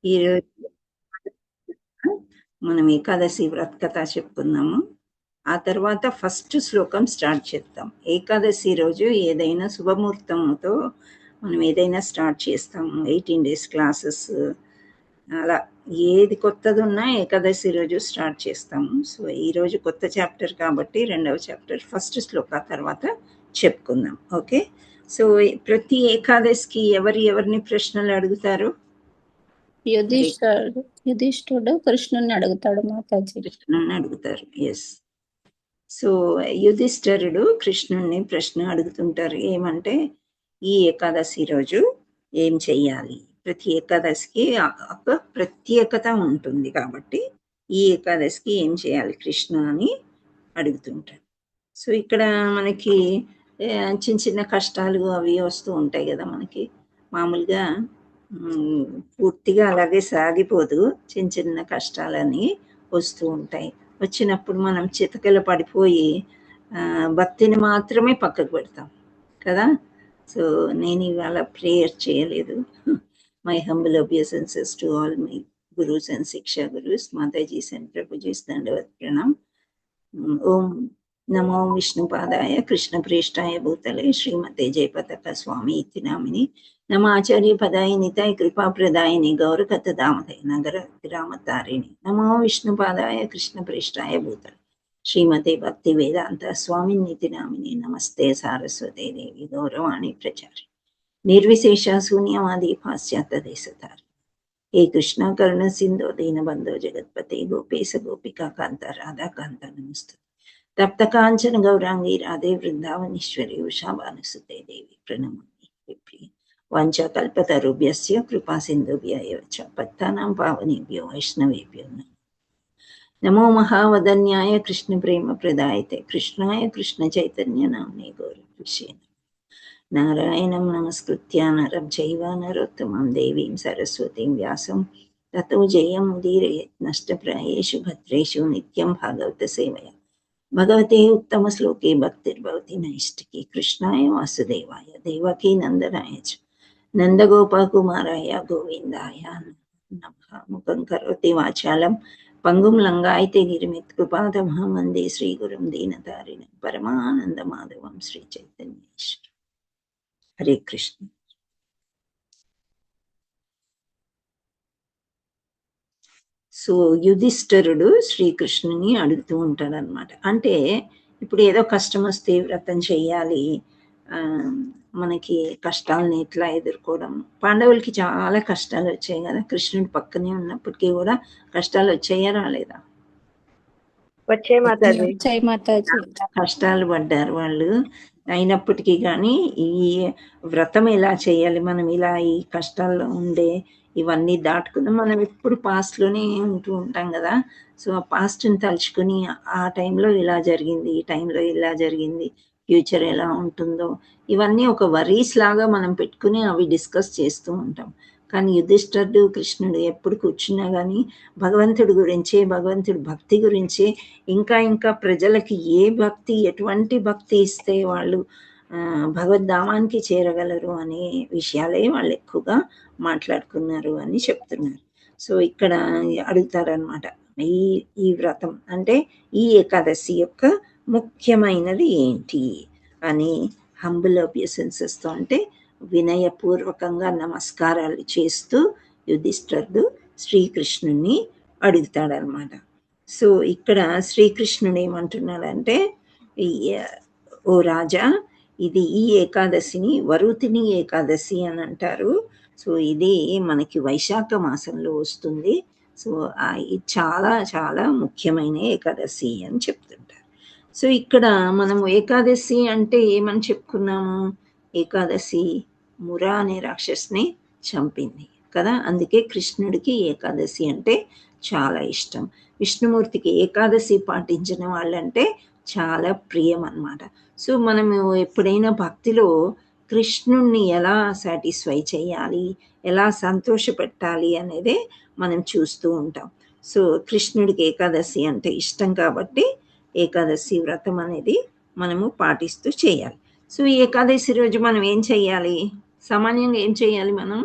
ఈరోజు మనం ఏకాదశి వ్రత కథ చెప్పుకుందాము. ఆ తర్వాత ఫస్ట్ శ్లోకం స్టార్ట్ చేద్దాం. ఏకాదశి రోజు ఏదైనా శుభముహూర్తంతో మనం ఏదైనా స్టార్ట్ చేస్తాము. 18 డేస్ క్లాసెస్ అలా ఏది కొత్తది ఉన్నా ఏకాదశి రోజు స్టార్ట్ చేస్తాము. సో ఈరోజు కొత్త చాప్టర్ కాబట్టి రెండవ చాప్టర్ ఫస్ట్ శ్లోక తర్వాత చెప్పుకుందాం. ఓకే. సో ప్రతి ఏకాదశికి ఎవరిని ప్రశ్నలు అడుగుతారు? యుధిష్ఠుడు కృష్ణుని అడుగుతాడు మాతాజీ. కృష్ణుని అడుగుతారు. ఎస్. సో యుధిష్ఠరుడు కృష్ణుణ్ణి ప్రశ్న అడుగుతుంటారు. ఏమంటే ఈ ఏకాదశి రోజు ఏం చెయ్యాలి? ప్రతి ఏకాదశికి ఒక ప్రత్యేకత ఉంటుంది కాబట్టి ఈ ఏకాదశికి ఏం చేయాలి కృష్ణ అని అడుగుతుంటారు. సో ఇక్కడ మనకి చిన్న చిన్న కష్టాలు అవి వస్తూ ఉంటాయి కదా మనకి. మామూలుగా పూర్తిగా అలాగే సాగిపోదు, చిన్న చిన్న కష్టాలని వస్తూ ఉంటాయి. వచ్చినప్పుడు మనం చితకలు పడిపోయి భక్తిని మాత్రమే పక్కకు పెడతాం కదా. సో నేను ఇవాళ ప్రేయర్ చేయలేదు. My humble obeisance to all my gurus and శిక్షా గురూస్, మాతాజీస్ అండ్ ప్రభుజీస్, దండవత్ ప్రణామ్. ఓం నమో విష్ణుపాదాయ కృష్ణప్రేష్టాయ భూతలే శ్రీమతే జయపతాక స్వామి ఇతి నామిని నమాచార్య పదాయ నితాయ కృపాప్రదాయిని గౌరకథ దామదయ నగర గ్రామతారిణి నమో విష్ణుపాదాయ కృష్ణప్రేష్టాయ భూతలే శ్రీమతే భక్తి వేదాంత స్వామి నితి నామిని నమస్తే సారస్వతే దేవి గౌరవాణి ప్రచారి నిర్విశేష శూన్యవాది పాశ్చాత్య దేశతారి हे कृष्णा कर्ण सिंधु दीन बंधो जगतपते गोपेश गोपिका कांत राधा कांत नमस्ते तप्त कांचन गौरांगी राधे वृंदावनेश्वरी उषा भानुसुते देवी प्रणमामि प्रिय वांछा कल्पतरुभ्यस्य कृपा सिंधुभ्यः एव च पत्तानां पावनेभ्यो वैष्णवेभ्यो नमो महावदन्याय कृष्ण प्रेम प्रदायते कृष्णाय कृष्ण चैतन्य नाम्ने गौरविषे नारायणं नमस्कृत्य नरं चैव नरोत्तमं देवीं सरस्वतीं व्यासं ततो जयमुदीरयेत् नष्टप्रायेषु भद्रेषु नित्यं भागवतसेवया भगवते उत्तमश्लोके भक्तिर्भवति नैष्टिकी कृष्णाय वासुदेवाय देवकी नन्दनाय च नन्दगोपकुमाराय गोविन्दाय नमः। मुखं करोति वाचालं पंगुं लंगायते गिरिमित् कृपातमहं वन्दे श्रीगुरुं दीनतारिणं परमानन्दमाधवं श्रीचैतन्येश्वर। హరే కృష్ణ. సో యుధిష్ఠరుడు శ్రీకృష్ణుని అడుగుతూ ఉంటాడు అనమాట. అంటే ఇప్పుడు ఏదో కష్టం వస్తే వ్రతం చెయ్యాలి, మనకి కష్టాలని ఎట్లా ఎదుర్కోవడం. పాండవులకి చాలా కష్టాలు వచ్చాయి కదా, కృష్ణుడి పక్కనే ఉన్నప్పటికీ కూడా కష్టాలు వచ్చాయా రాలేదా? కష్టాలు పడ్డారు వాళ్ళు. అయినప్పటికీ కానీ ఈ వ్రతం ఎలా చేయాలి, మనం ఇలా ఈ కష్టాల్లో ఉండే ఇవన్నీ దాటుకుని మనం ఎప్పుడు పాస్ట్లోనే ఉంటూ ఉంటాం కదా. సో ఆ పాస్ట్ని తలుచుకుని ఆ టైంలో ఇలా జరిగింది, ఈ టైంలో ఇలా జరిగింది, ఫ్యూచర్ ఎలా ఉంటుందో ఇవన్నీ ఒక వరీస్ లాగా మనం పెట్టుకుని అవి డిస్కస్ చేస్తూ ఉంటాం. కానీ యుధిష్ఠరుడు కృష్ణుడు ఎప్పుడు కూర్చున్నా కానీ భగవంతుడి గురించే, భగవంతుడి భక్తి గురించే, ఇంకా ఇంకా ప్రజలకి ఏ భక్తి, ఎటువంటి భక్తి ఇస్తే వాళ్ళు భగవద్ధామానికి చేరగలరు అనే విషయాలే వాళ్ళు ఎక్కువగా మాట్లాడుకున్నారు అని చెప్తున్నారు. సో ఇక్కడ అడుగుతారనమాట, ఈ వ్రతం అంటే ఈ ఏకాదశి యొక్క ముఖ్యమైనది ఏంటి అని హంబుల్ obeisance అంటే వినయపూర్వకంగా నమస్కారాలు చేస్తూ యుధిష్ఠరుడు శ్రీకృష్ణుని అడుగుతాడనమాట. సో ఇక్కడ శ్రీకృష్ణుడు ఏమంటున్నాడంటే, ఓ రాజా, ఇది ఈ ఏకాదశిని వరుతిని ఏకాదశి అని అంటారు. సో ఇది మనకి వైశాఖ మాసంలో వస్తుంది. సో ఇది చాలా చాలా ముఖ్యమైన ఏకాదశి అని చెప్తుంటారు. సో ఇక్కడ మనం ఏకాదశి అంటే ఏమని చెప్పుకున్నాము, ఏకాదశి మురా అనే రాక్షసుని చంపింది కదా, అందుకే కృష్ణుడికి ఏకాదశి అంటే చాలా ఇష్టం. విష్ణుమూర్తికి ఏకాదశి పాటించిన వాళ్ళంటే చాలా ప్రియం అన్నమాట. సో మనము ఎప్పుడైనా భక్తిలో కృష్ణుణ్ణి ఎలా సాటిస్ఫై చేయాలి, ఎలా సంతోషపెట్టాలి అనేదే మనం చూస్తూ ఉంటాం. సో కృష్ణుడికి ఏకాదశి అంటే ఇష్టం కాబట్టి ఏకాదశి వ్రతం అనేది మనము పాటిస్తూ చేయాలి. సో ఈ ఏకాదశి రోజు మనం ఏం చేయాలి, సామాన్యంగా ఏం చేయాలి, మనం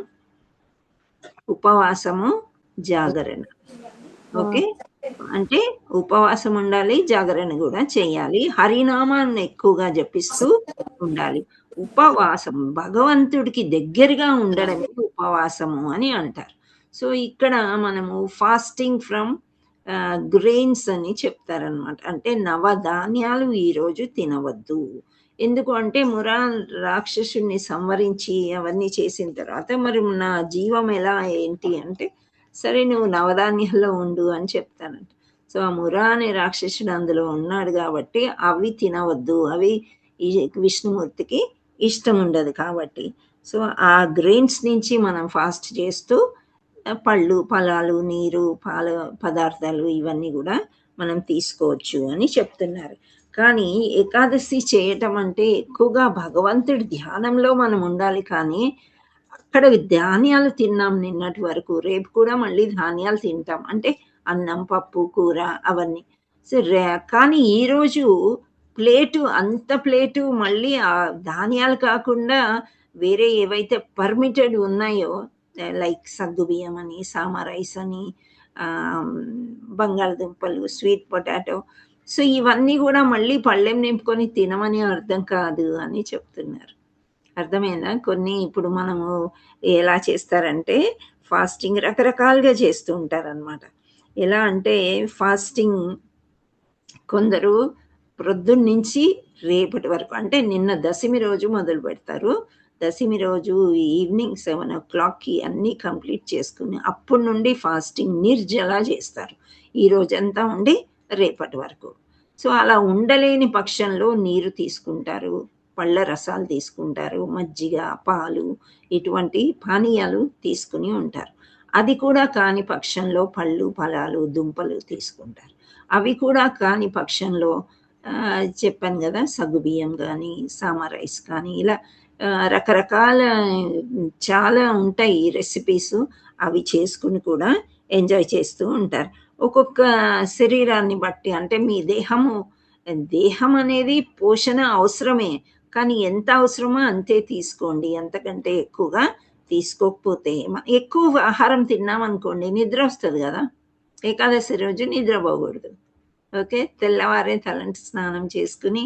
ఉపవాసము జాగరణ. ఓకే. అంటే ఉపవాసం ఉండాలి, జాగరణ గూడా చేయాలి. హరినామాన్ని ఎక్కువగా జపిస్తూ ఉండాలి. ఉపవాసం భగవంతుడికి దగ్గరగా ఉండడమే ఉపవాసము అని అంటారు. సో, ఇక్కడ మనము ఫాస్టింగ్ ఫ్రమ్ గ్రెయిన్స్ అని చెప్తారనమాట. అంటే నవధాన్యాలు ఈరోజు తినవద్దు. ఎందుకు అంటే రాక్షసుడిని సంవరించి అవన్నీ చేసిన తర్వాత మరి నా జీవం ఎలా ఏంటి అంటే, సరే నువ్వు నవధాన్యాల్లో ఉండు అని చెప్తానంట. సో ఆ అనే రాక్షసుడు అందులో ఉన్నాడు కాబట్టి అవి తినవద్దు, అవి ఈ విష్ణుమూర్తికి ఇష్టం ఉండదు కాబట్టి. సో ఆ గ్రెయిన్స్ నుంచి మనం ఫాస్ట్ చేస్తూ పళ్ళు, ఫలాలు, నీరు, పాల పదార్థాలు ఇవన్నీ కూడా మనం తీసుకోవచ్చు అని చెప్తున్నారు. కానీ ఏకాదశి చేయటం అంటే ఎక్కువగా భగవంతుడి ధ్యానంలో మనం ఉండాలి. కానీ అక్కడ ధాన్యాలు తిన్నాం నిన్నటి వరకు, రేపు కూడా మళ్ళీ ధాన్యాలు తింటాం. అంటే అన్నం, పప్పు, కూర అవన్నీ. సో కానీ ఈరోజు అంత ప్లేటు మళ్ళీ ఆ ధాన్యాలు కాకుండా వేరే ఏవైతే పర్మిటెడ్ ఉన్నాయో లైక్ సగ్గుబియ్యం అని, సామా రైస్ అని, బంగాళదుంపలు, స్వీట్ పొటాటో. సో ఇవన్నీ కూడా మళ్ళీ పళ్ళెం నింపుకొని తినమని అర్థం కాదు అని చెప్తున్నారు. అర్థమైందా? కొన్ని ఇప్పుడు మనము ఎలా చేస్తారంటే ఫాస్టింగ్ రకరకాలుగా చేస్తూ ఉంటారనమాట. ఎలా అంటే ఫాస్టింగ్ కొందరు ప్రొద్దున్నుంచి రేపటి వరకు, అంటే నిన్న దశమి రోజు మొదలు పెడతారు. దశమి రోజు ఈవినింగ్ 7:00కి అన్నీ కంప్లీట్ చేసుకుని అప్పటి నుండి ఫాస్టింగ్ నిర్జలా చేస్తారు. ఈ రోజంతా ఉండి రేపటి వరకు. సో అలా ఉండలేని పక్షంలో నీరు తీసుకుంటారు, పళ్ళ రసాలు తీసుకుంటారు, మజ్జిగ, పాలు ఇటువంటి పానీయాలు తీసుకుని ఉంటారు. అది కూడా కాని పక్షంలో పళ్ళు, ఫలాలు, దుంపలు తీసుకుంటారు. అవి కూడా కాని పక్షంలో చెప్పాను కదా, సగ్గుబియ్యం కానీ, సామా రైస్ కానీ, ఇలా రకరకాల చాలా ఉంటాయి రెసిపీస్. అవి చేసుకుని కూడా ఎంజాయ్ చేస్తూ ఉంటారు. ఒక్కొక్క శరీరాన్ని బట్టి, అంటే మీ దేహం అనేది పోషణ అవసరమే, కానీ ఎంత అవసరమో అంతే తీసుకోండి. అంతకంటే ఎక్కువగా తీసుకోకపోతే, ఎక్కువ ఆహారం తిన్నామనుకోండి నిద్ర వస్తుంది కదా, ఏకాదశి రోజు నిద్రపోకూడదు. ఓకే. తెల్లవారే తలంటి స్నానం చేసుకుని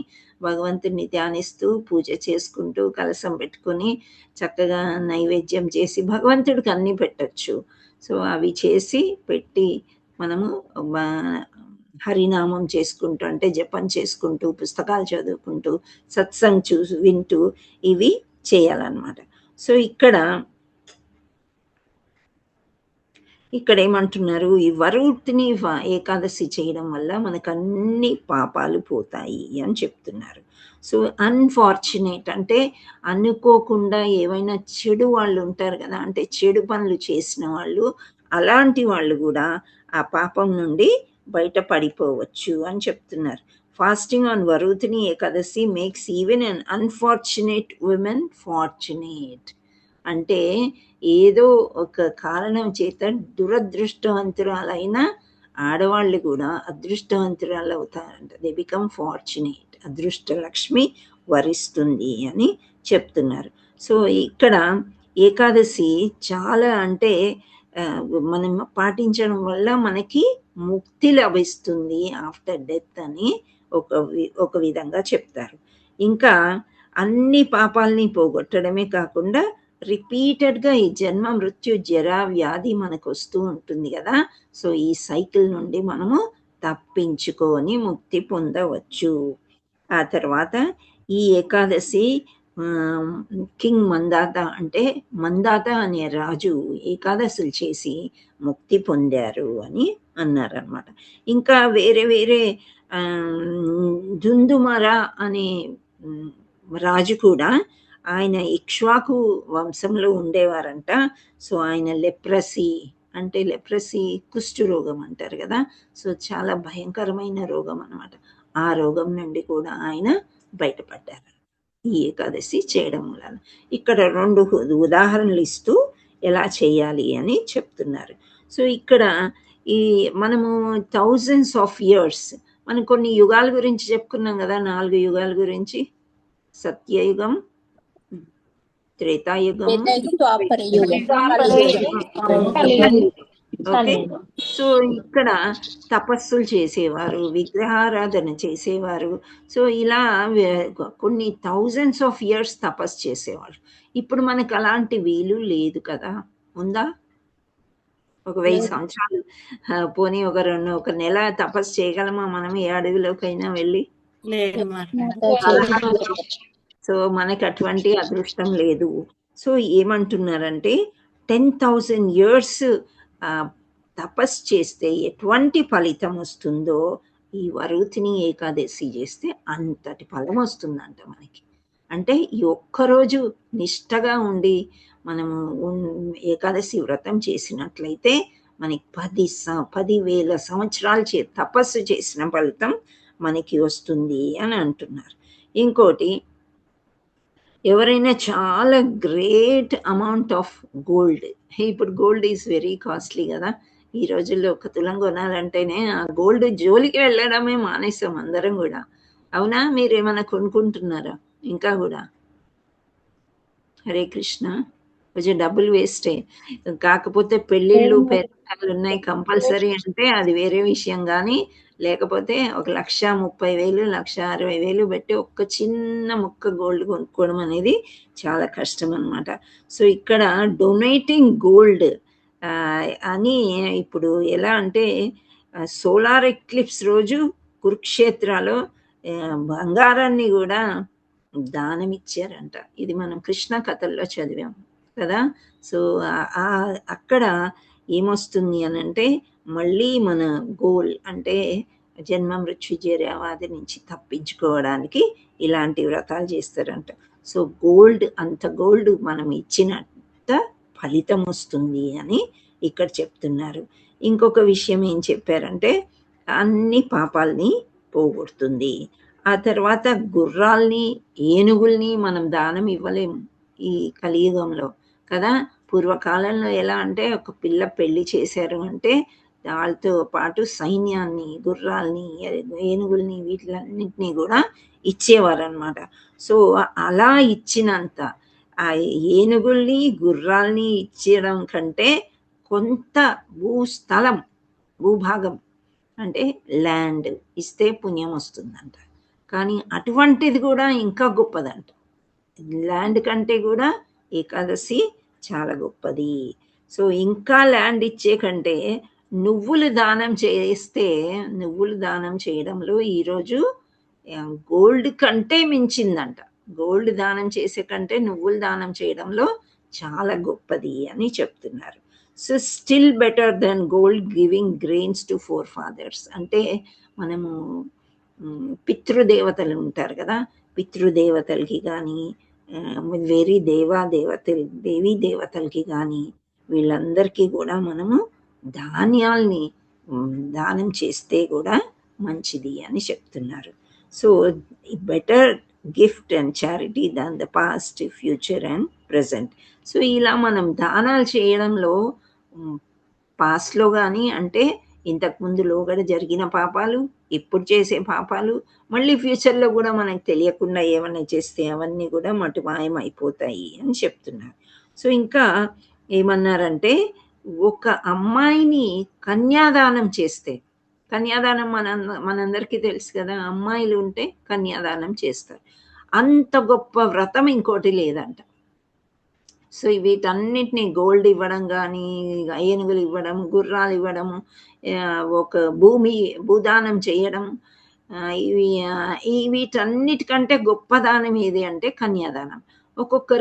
భగవంతుడిని ధ్యానిస్తూ పూజ చేసుకుంటూ కలశం పెట్టుకొని చక్కగా నైవేద్యం చేసి భగవంతుడికి అన్నీ పెట్టచ్చు. సో అవి చేసి పెట్టి మనము హరినామం చేసుకుంటూ, అంటే జపం చేసుకుంటూ, పుస్తకాలు చదువుకుంటూ, సత్సంగ్ వింటూ ఇవి చేయాలన్నమాట. సో ఇక్కడ ఏమంటున్నారు, ఈ వరుతిని ఏకాదశి చేయడం వల్ల మనకు అన్ని పాపాలు పోతాయి అని చెప్తున్నారు. సో అన్ఫార్చునేట్ అంటే అనుకోకుండా ఏవైనా చెడు వాళ్ళు ఉంటారు కదా, అంటే చెడు పనులు చేసిన వాళ్ళు, అలాంటి వాళ్ళు కూడా ఆ పాపం నుండి బయట పడిపోవచ్చు అని చెప్తున్నారు. Fasting on Varuthini Ekadashi makes even an unfortunate woman fortunate. అంటే ఏదో ఒక కారణం చేత దురదృష్టవంతురాలైన ఆడవాళ్ళు కూడా అదృష్టవంతురాలు అవుతారంట. They become fortunate. అదృష్ట లక్ష్మి వరిస్తుంది అని చెప్తున్నారు. సో ఇక్కడ ఏకాదశి చాలా అంటే మనం పాటించడం వల్ల మనకి ముక్తి లభిస్తుంది ఆఫ్టర్ డెత్ అని ఒక విధంగా చెప్తారు. ఇంకా అన్ని పాపాలని పోగొట్టడమే కాకుండా రిపీటెడ్గా ఈ జన్మ, మృత్యు, జర, వ్యాధి మనకు వస్తూ ఉంటుంది కదా. సో ఈ సైకిల్ నుండి మనము తప్పించుకొని ముక్తి పొందవచ్చు. ఆ తర్వాత ఈ ఏకాదశి కింగ్ మందాత, అంటే మందాత అనే రాజు ఏకాదశులు చేసి ముక్తి పొందారు అని అన్నారనమాట. ఇంకా వేరే వేరే దుందుమర అనే రాజు కూడా, ఆయన ఇక్ష్వాకు వంశంలో ఉండేవారంట. సో ఆయన లెప్రసీ, అంటే లెప్రసీ కుష్టు రోగం అంటారు కదా. సో చాలా భయంకరమైన రోగం అనమాట. ఆ రోగం నుండి కూడా ఆయన బయటపడ్డారు ఈ ఏకాదశి చేయడం వలన. ఇక్కడ 2 ఉదాహరణలు ఇస్తూ ఎలా చేయాలి అని చెప్తున్నారు. సో ఇక్కడ ఈ మనము థౌజండ్స్ ఆఫ్ ఇయర్స్, మనం కొన్ని యుగాల గురించి చెప్పుకున్నాం కదా, 4 యుగాల గురించి. సత్యయుగం, త్రేతాయుగం, ద్వాపర యుగం, కలియుగం. ఓకే. చాలేదు. సో, ఇక్కడ తపస్సులు చేసేవారు, విగ్రహారాధన చేసేవారు. సో, ఇలా కొన్ని థౌసండ్స్ ఆఫ్ ఇయర్స్ తపస్సు చేసేవాళ్ళు. ఇప్పుడు మనకు అలాంటి వీలు లేదు కదా! ఉందా? ఒక 1000 లేదు సంవత్సరాలు పోనీ ఒక నెల తపస్సు చేయగలమా మనం ఏ అడవిలోకైనా వెళ్ళి? లేదు మాట్లాడు. మాతాజీ. సో, మనకి అటువంటి అదృష్టం లేదు. సో, ఏమంటున్నారంటే 10,000 ఇయర్స్ తపస్సు చేస్తే ఎటువంటి ఫలితం వస్తుందో, ఈ వరుతిని ఏకాదశి చేస్తే అంతటి ఫలం వస్తుందంట మనకి. అంటే ఈ ఒక్కరోజు నిష్టగా ఉండి మనము ఏకాదశి వ్రతం చేసినట్లయితే మనకి 10,000 సంవత్సరాలు తపస్సు చేసిన ఫలితం మనకి వస్తుంది అని అంటున్నారు. ఇంకోటి, ఎవరైనా చాలా గ్రేట్ అమౌంట్ ఆఫ్ గోల్డ్, ఇప్పుడు గోల్డ్ ఈజ్ వెరీ కాస్ట్లీ కదా! ఈ రోజుల్లో ఒక తులం కొనాలంటేనే ఆ గోల్డ్ జోలికి వెళ్ళడమే మానేసాం అందరం కూడా. అవునా? మీరేమైనా కొనుక్కుంటున్నారా ఇంకా కూడా? హరే కృష్ణ. కొంచెం డబ్బులు వేస్టే. కాకపోతే పెళ్ళిళ్ళు, పేరంటాలు ఉన్నాయి కంపల్సరీ అంటే అది వేరే విషయం గానీ, లేకపోతే ఒక 1,30,000, 1,60,000 పెట్టి ఒక్క చిన్న ముక్క గోల్డ్ కొనుక్కోవడం అనేది చాలా కష్టం అనమాట. సో, ఇక్కడ డొనేటింగ్ గోల్డ్ అని ఇప్పుడు ఎలా అంటే సోలార్ ఎక్లిప్స్ రోజు కురుక్షేత్రాలో బంగారాన్ని కూడా దానం ఇచ్చారంట. ఇది మనం కృష్ణ కథల్లో చదివాం కదా! సో, అక్కడ ఏమొస్తుంది అనంటే మళ్ళీ మన గోల్ అంటే జన్మ మృత్యుంజయవాది నుంచి తప్పించుకోవడానికి ఇలాంటి వ్రతాలు చేస్తారంట. సో, అంత గోల్డ్ మనం ఇచ్చినంత ఫలితం వస్తుంది అని ఇక్కడ చెప్తున్నారు. ఇంకొక విషయం ఏం చెప్పారంటే అన్ని పాపాల్ని పోగొడుతుంది. ఆ తర్వాత గుర్రాల్ని, ఏనుగుల్ని మనం దానం ఇవ్వలేము ఈ కలియుగంలో కదా! పూర్వకాలంలో ఎలా అంటే ఒక పిల్ల పెళ్లి చేశారు అంటే వాళ్ళతో పాటు సైన్యాన్ని, గుర్రాల్ని, ఏనుగుల్ని వీటిలన్నిటిని కూడా ఇచ్చేవారనమాట. సో, అలా ఇచ్చినంత ఆ ఏనుగుల్ని, గుర్రాల్ని ఇచ్చడం కంటే కొంత భూస్థలం, భూభాగం అంటే ల్యాండ్ ఇస్తే పుణ్యం వస్తుందంట. కానీ అటువంటిది కూడా ఇంకా గొప్పదంట. ల్యాండ్ కంటే కూడా ఏకాదశి చాలా గొప్పది. సో, ఇంకా ల్యాండ్ ఇచ్చే కంటే నువ్వులు దానం చేస్తే, నువ్వులు దానం చేయడంలో ఈరోజు గోల్డ్ కంటే మించిందంట. గోల్డ్ దానం చేసే కంటే నువ్వులు దానం చేయడంలో చాలా గొప్పది అని చెప్తున్నారు. So, still better than gold giving grains to forefathers. అంటే మనము పితృదేవతలు ఉంటారు కదా! పితృదేవతలకి కానీ వేరే దేవీ దేవతలకి కానీ వీళ్ళందరికీ కూడా మనము ధాన్యాల్ని దానం చేస్తే కూడా మంచిది అని చెప్తున్నారు. So, better gift and charity than the past, future and present. So, ఇలా మనం దానాలు చేయడంలో పాస్ట్లో కానీ అంటే ఇంతకుముందు లోగడ జరిగిన పాపాలు, ఇప్పుడు చేసే పాపాలు, మళ్ళీ ఫ్యూచర్లో కూడా మనకు తెలియకుండా ఏమైనా చేస్తే అవన్నీ కూడా మటుమాయం అయిపోతాయి అని చెప్తున్నారు. సో, ఇంకా ఏమన్నారంటే ఒక అమ్మాయిని కన్యాదానం చేస్తే, కన్యాదానం మనందరికీ తెలుసు కదా! అమ్మాయిలు ఉంటే కన్యాదానం చేస్తారు. అంత గొప్ప వ్రతం ఇంకోటి లేదంట. సో, వీటన్నిటిని గోల్డ్ ఇవ్వడం కానీ, ఏనుగులు ఇవ్వడం, గుర్రాలు ఇవ్వడము, ఒక భూదానం చేయడం, వీటన్నిటికంటే గొప్ప దానం ఏది అంటే కన్యాదానం.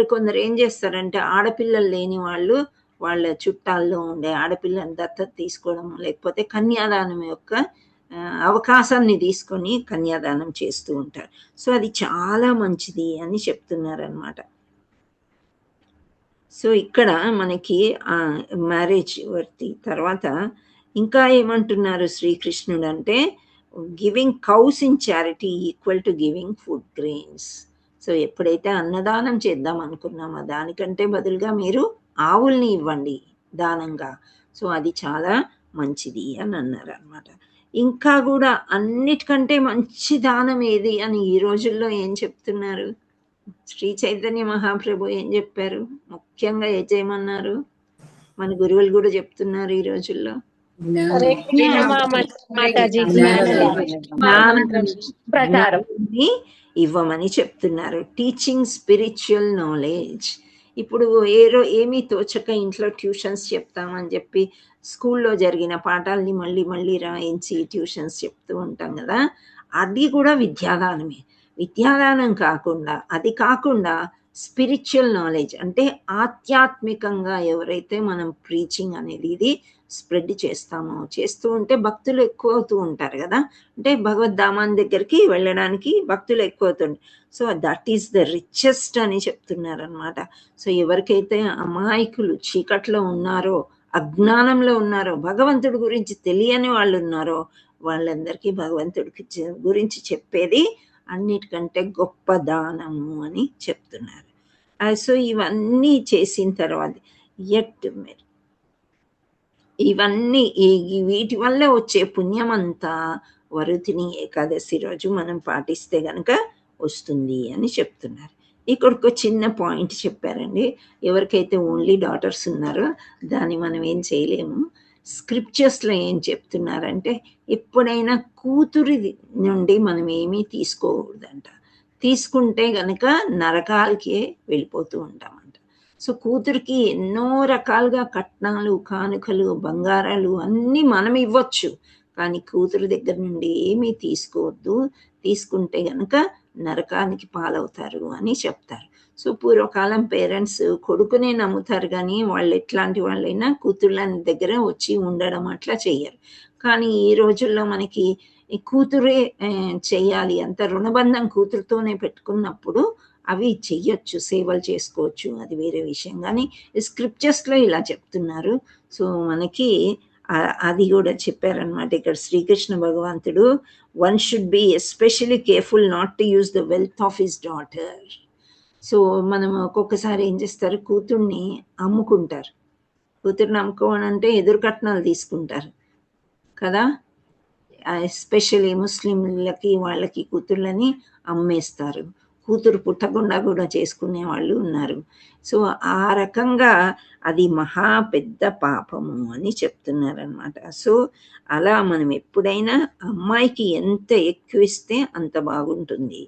కొందరు ఏం చేస్తారంటే ఆడపిల్లలు లేని వాళ్ళు వాళ్ళ చుట్టాల్లో ఉండే ఆడపిల్లని దత్తత తీసుకోవడం, లేకపోతే కన్యాదానం యొక్క అవకాశాన్ని తీసుకొని కన్యాదానం చేస్తూ ఉంటారు. సో, అది చాలా మంచిది అని చెప్తున్నారనమాట. సో, ఇక్కడ మనకి మ్యారేజ్ వర్తి తర్వాత ఇంకా ఏమంటున్నారు శ్రీకృష్ణుడు అంటే giving cows in charity equal to giving food grains. So, ఎప్పుడైతే అన్నదానం చేద్దాం అనుకున్నామో దానికంటే బదులుగా మీరు ఆవుల్ని ఇవ్వండి దానంగా. సో, అది చాలా మంచిది అని అన్నారనమాట. ఇంకా కూడా అన్నిటికంటే మంచి దానం ఏది అని ఈ రోజుల్లో ఏం చెప్తున్నారు? శ్రీ చైతన్య మహాప్రభు ఏం చెప్పారు? ముఖ్యంగా ఏం చేయమన్నారు? మన గురువులు కూడా చెప్తున్నారు ఈ రోజుల్లో. హరే కృష్ణ మాతాజీ. జ్ఞానాన్ని ఇవ్వమని చెప్తున్నారు. Teaching spiritual knowledge. ఇప్పుడు ఏమీ తోచక ఇంట్లో ట్యూషన్స్ చెప్తామని చెప్పి స్కూల్లో జరిగిన పాఠాలని మళ్ళీ మళ్ళీ రాయించి ట్యూషన్స్ చెప్తూ ఉంటాం కదా, అది కూడా విద్యాదానమే. విద్యాదానం కాకుండా, అది కాకుండా స్పిరిచువల్ నాలెడ్జ్ అంటే ఆధ్యాత్మికంగా ఎవరైతే మనం ప్రీచింగ్ అనేది ఇది స్ప్రెడ్ చేస్తూ ఉంటే భక్తులు ఎక్కువ అవుతూ ఉంటారు కదా. అంటే భగవద్ధామాన్ దగ్గరికి వెళ్ళడానికి భక్తులు ఎక్కువ అవుతుంది. So that is the richest అని చెప్తున్నారు అనమాట. సో ఎవరికైతే అమాయకులు చీకట్లో ఉన్నారో, అజ్ఞానంలో ఉన్నారో, భగవంతుడి గురించి తెలియని వాళ్ళు ఉన్నారో, వాళ్ళందరికీ భగవంతుడికి గురించి చెప్పేది అన్నిటికంటే గొప్ప దానము అని చెప్తున్నారు. సో ఇవన్నీ చేసిన తర్వాత ఇవన్నీ వీటి వల్ల వచ్చే పుణ్యం అంతా వరుతిని ఏకాదశి రోజు మనం పాటిస్తే గనక వస్తుంది అని చెప్తున్నారు. ఇక్కడ ఒక చిన్న పాయింట్ చెప్పారండి. ఎవరికైతే ఓన్లీ డాటర్స్ ఉన్నారో దాన్ని మనం ఏం చేయలేము. స్క్రిప్చర్స్లో ఏం చెప్తున్నారంటే ఎప్పుడైనా కూతురి నుండి మనం ఏమీ తీసుకోకూడదంట. తీసుకుంటే గనక నరకాలకే వెళ్ళిపోతూ ఉంటామంట. సో కూతురికి ఎన్నో రకాలుగా కట్నాలు, కానుకలు, బంగారాలు అన్నీ మనం ఇవ్వచ్చు, కానీ కూతురు దగ్గర నుండి ఏమీ తీసుకోవద్దు. తీసుకుంటే గనక నరకానికి పాలవుతారు అని చెప్తారు. సో పూర్వకాలం పేరెంట్స్ కొడుకునే నమ్ముతారు, కానీ వాళ్ళు ఎట్లాంటి వాళ్ళైనా కూతుళ్ళ దగ్గర వచ్చి ఉండడం అట్లా చెయ్యరు. కానీ ఈ రోజుల్లో మనకి కూతురే చెయ్యాలి, అంత రుణబంధం కూతురుతోనే పెట్టుకున్నప్పుడు అవి చెయ్యొచ్చు, సేవలు చేసుకోవచ్చు, అది వేరే విషయం. కానీ స్క్రిప్చర్స్లో ఇలా చెప్తున్నారు. సో మనకి అది కూడా చెప్పారనమాట. ఇక్కడ శ్రీకృష్ణ భగవంతుడు one should be especially careful not to use the wealth of his daughter. So మనం ఒక్కొక్కసారి ఏం చేస్తారు, కూతుర్ని అమ్ముకుంటారు. కూతుర్ని అమ్ముకోవాలంటే ఎదురు కట్నాలు తీసుకుంటారు కదా. ఎస్పెషలీ ముస్లింలకి వాళ్ళకి కూతుర్లని అమ్మేస్తారు. కూతురు పుట్టకుండా కూడా చేసుకునే వాళ్ళు ఉన్నారు. సో ఆ రకంగా అది మహా పెద్ద పాపము అని చెప్తున్నారనమాట. సో అలా మనం ఎప్పుడైనా అమ్మాయికి ఎంత ఎక్కువ ఇస్తే అంత బాగుంటుంది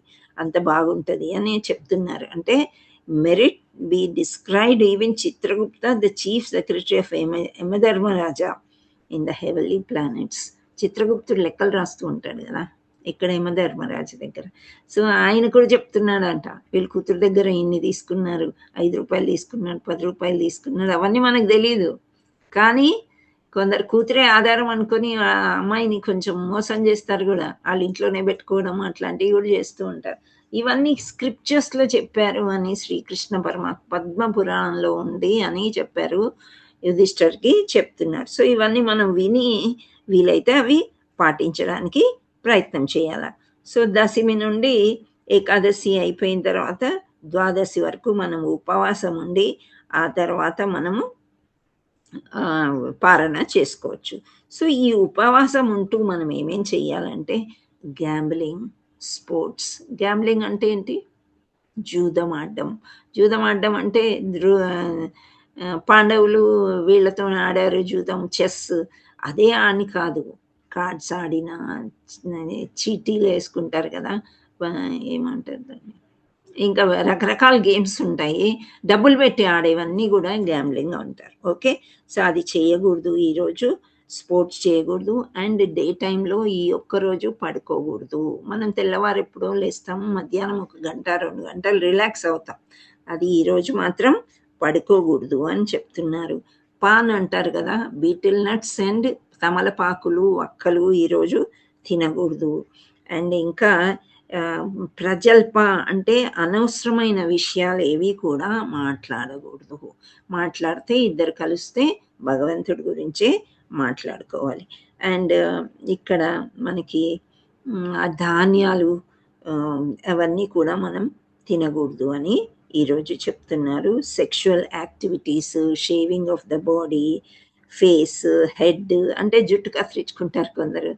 అని చెప్తున్నారు. అంటే merit be described even Chitragupta the chief secretary of Yamadharmaraja in the heavenly planets. చిత్రగుప్తుడు లెక్కలు రాస్తూ ఉంటాడు కదా ఇక్కడ యమధర్మరాజు దగ్గర. సో ఆయన కూడా చెప్తున్నాడంట, వీళ్ళ కూతురు దగ్గర ఇన్ని తీసుకున్నారు, 5 రూపాయలు తీసుకున్నాడు, 10 రూపాయలు తీసుకున్నాడు, అవన్నీ మనకు తెలియదు. కానీ కొందరు కూతురే ఆధారం అనుకొని ఆ అమ్మాయిని కొంచెం మోసం చేస్తారు కూడా, వాళ్ళ ఇంట్లోనే పెట్టుకోవడం అట్లాంటివి కూడా చేస్తూ ఉంటారు. ఇవన్నీ స్క్రిప్చర్స్లో చెప్పారు అని శ్రీకృష్ణ పరమాత్మ పద్మ పురాణంలో ఉంది అని చెప్పారు, యుధిష్ఠర్కి చెప్తున్నారు. సో ఇవన్నీ మనం విని వీలైతే అవి పాటించడానికి ప్రయత్నం చేయాలి. సో దశమి నుండి ఏకాదశి అయిపోయిన తర్వాత ద్వాదశి వరకు మనం ఉపవాసం ఉండి ఆ తర్వాత మనము పారణ చేసుకోవచ్చు. సో ఈ ఉపవాసం ఉంటూ మనం ఏమేం చెయ్యాలంటే గ్యాంబ్లింగ్, స్పోర్ట్స్. గ్యాంబ్లింగ్ అంటే ఏంటి? జూదం ఆడడం అంటే పాండవులు వీళ్ళతో ఆడారు జూదం, చెస్, అదే అని కాదు. కార్డ్స్ ఆడినా, చీటీలు వేసుకుంటారు కదా, ఏమంటారు దాన్ని, ఇంకా రకరకాల గేమ్స్ ఉంటాయి, డబ్బులు పెట్టి ఆడేవన్నీ కూడా గ్యాంబ్లింగ్ అంటారు. ఓకే, సో అది చేయకూడదు. ఈరోజు స్పోర్ట్స్ చేయకూడదు. అండ్ డే టైంలో ఈ ఒక్కరోజు పడుకోకూడదు. మనం తెల్లవారు ఎప్పుడో లేస్తాము, మధ్యాహ్నం 1 గంట 2 గంటలు రిలాక్స్ అవుతాం, అది ఈరోజు మాత్రం పడుకోకూడదు అని చెప్తున్నారు. పాన్ అంటారు కదా, బీటిల్ నట్స్ అండ్ తమలపాకులు, వక్కలు ఈరోజు తినకూడదు. అండ్ ఇంకా ప్రజల్ప అంటే అనవసరమైన విషయాలు ఏవి కూడా మాట్లాడకూడదు. మాట్లాడితే ఇద్దరు కలిస్తే భగవంతుడి గురించే మాట్లాడుకోవాలి. అండ్ ఇక్కడ మనకి ధాన్యాలు అవన్నీ కూడా మనం తినకూడదు అని ఈరోజు చెప్తున్నారు. Sexual activities, shaving of the body, face, head అంటే జుట్టు కత్తిరించుకుంటారు కొందరు,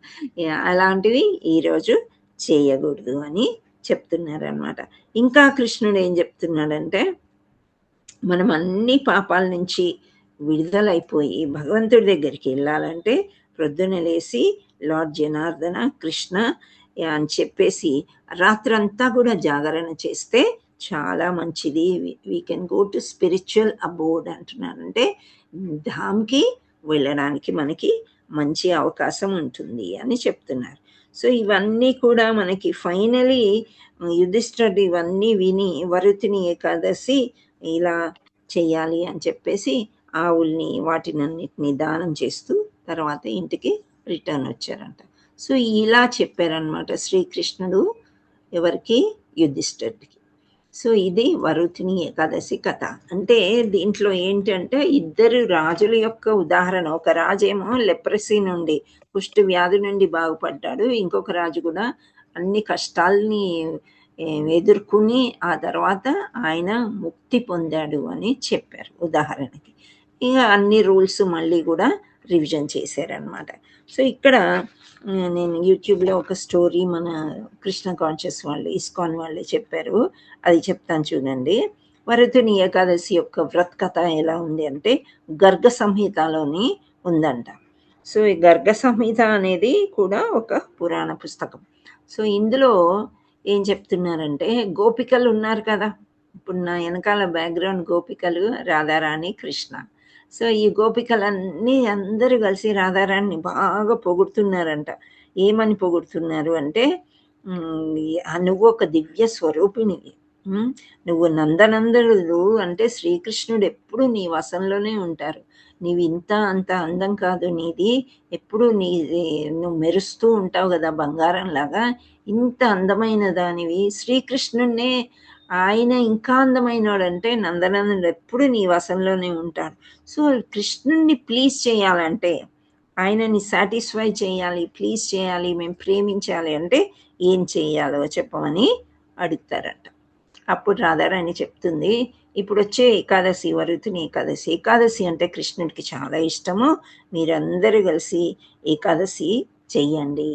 అలాంటివి ఈరోజు చేయకూడదు అని చెప్తున్నారనమాట. ఇంకా కృష్ణుడు ఏం చెప్తున్నాడంటే మనం అన్ని పాపాల నుంచి విడుదలైపోయి భగవంతుడి దగ్గరికి వెళ్ళాలంటే ప్రొద్దున లేసి లార్డ్ జనార్దన కృష్ణ అని చెప్పేసి రాత్రంతా కూడా జాగరణ చేస్తే చాలా మంచిది. We can go to spiritual అబోర్డ్ అంటున్నాను. అంటే ధామ్కి వెళ్ళడానికి మనకి మంచి అవకాశం ఉంటుంది అని చెప్తున్నారు. సో ఇవన్నీ కూడా మనకి ఫైనలీ యుధిష్ఠిరుడు ఇవన్నీ విని వరుతిని ఏకాదశి ఇలా చెయ్యాలి అని చెప్పేసి ఆవుల్ని వాటినన్నిటిని దానం చేస్తూ తర్వాత ఇంటికి రిటర్న్ వచ్చారంట. సో ఇలా చెప్పారనమాట శ్రీకృష్ణుడు ఎవరికి, యుధిష్ఠిరుడికి. సో ఇది వరుతిని ఏకాదశి కథ. అంటే దీంట్లో ఏంటంటే ఇద్దరు రాజుల యొక్క ఉదాహరణ. ఒక రాజేమో లెప్రసీ నుండి కుష్టు వ్యాధి నుండి బాగుపడ్డాడు, ఇంకొక రాజు కూడా అన్ని కష్టాలని ఎదుర్కొని ఆ తర్వాత ఆయన ముక్తి పొందాడు అని చెప్పారు ఉదాహరణకి. ఇక అన్ని రూల్స్ మళ్ళీ కూడా రివిజన్ చేశారనమాట. సో ఇక్కడ నేను యూట్యూబ్లో ఒక స్టోరీ మన కృష్ణ కాన్షియస్ వాళ్ళు ఇస్కాన్ వాళ్ళే చెప్పారు, అది చెప్తాను చూడండి. వరుతిని ఏకాదశి యొక్క వ్రత కథ ఎలా ఉంది అంటే గర్గ సంహితలోని ఉందంట. సో ఈ గర్గ సంహిత అనేది కూడా ఒక పురాణ పుస్తకం. సో ఇందులో ఏం చెప్తున్నారంటే గోపికలు ఉన్నారు కదా, ఇప్పుడు నా వెనకాల బ్యాక్గ్రౌండ్ గోపికలు రాధారాణి కృష్ణ. సో ఈ గోపికలన్నీ అందరూ కలిసి రాధారాణిని బాగా పొగుడుతున్నారంట. ఏమని పొగుడుతున్నారు అంటే నువ్వు ఒక దివ్య స్వరూపిణివి, నువ్వు నందనందనుడు అంటే శ్రీకృష్ణుడు ఎప్పుడు నీ వశంలోనే ఉంటారు, నీవు ఇంత అంత అందం కాదు నీది, ఎప్పుడు నువ్వు మెరుస్తూ ఉంటావు కదా బంగారం లాగా, ఇంత అందమైన దానివి, శ్రీకృష్ణుడినే ఆయన ఇంకా అందమైనవాడు అంటే నందనందుడు ఎప్పుడు నీ వశంలోనే ఉంటాడు. సో కృష్ణుడిని ప్లీజ్ చేయాలంటే, ఆయనని సాటిస్ఫై చేయాలి, ప్లీజ్ చేయాలి, మేము ప్రేమించాలి అంటే ఏం చేయాలో చెప్పమని అడుగుతారంట. అప్పుడు రాధారాణి చెప్తుంది, ఇప్పుడు వచ్చే ఏకాదశి వరుతిని ఏకాదశి, ఏకాదశి అంటే కృష్ణుడికి చాలా ఇష్టము, మీరందరూ కలిసి ఏకాదశి చెయ్యండి.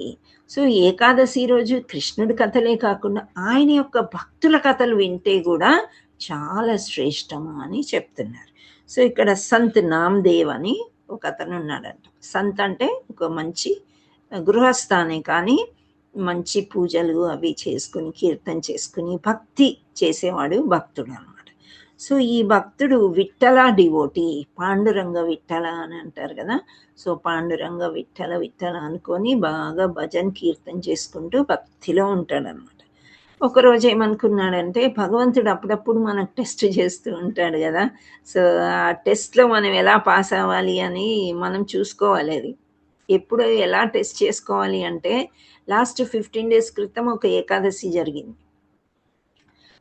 సో ఏకాదశి రోజు కృష్ణుడి కథలే కాకుండా ఆయన యొక్క భక్తుల కథలు వింటే కూడా చాలా శ్రేష్టము అని చెప్తున్నారు. సో ఇక్కడ సంత్ నామ్దేవ్ అని ఒక అతను ఉన్నాడంట. సంత్ అంటే ఒక మంచి గృహస్థానే కానీ మంచి పూజలు అవి చేసుకుని కీర్తన చేసుకుని భక్తి చేసేవాడు భక్తుడు అనమాట. సో ఈ భక్తుడు విఠల డివోటీ, పాండురంగ విఠల అని అంటారు కదా. సో పాండురంగ విఠల విఠల అనుకొని బాగా భజన్ కీర్తన చేసుకుంటూ భక్తిలో ఉంటాడనమాట. ఒకరోజు ఏమనుకున్నాడంటే భగవంతుడు అప్పుడప్పుడు మనకు టెస్ట్ చేస్తూ ఉంటాడు కదా. సో ఆ టెస్ట్లో మనం ఎలా పాస్ అవ్వాలి అని మనం చూసుకోవాలి. అది ఎప్పుడు ఎలా టెస్ట్ చేసుకోవాలి అంటే లాస్ట్ 15 days క్రితం ఒక ఏకాదశి జరిగింది.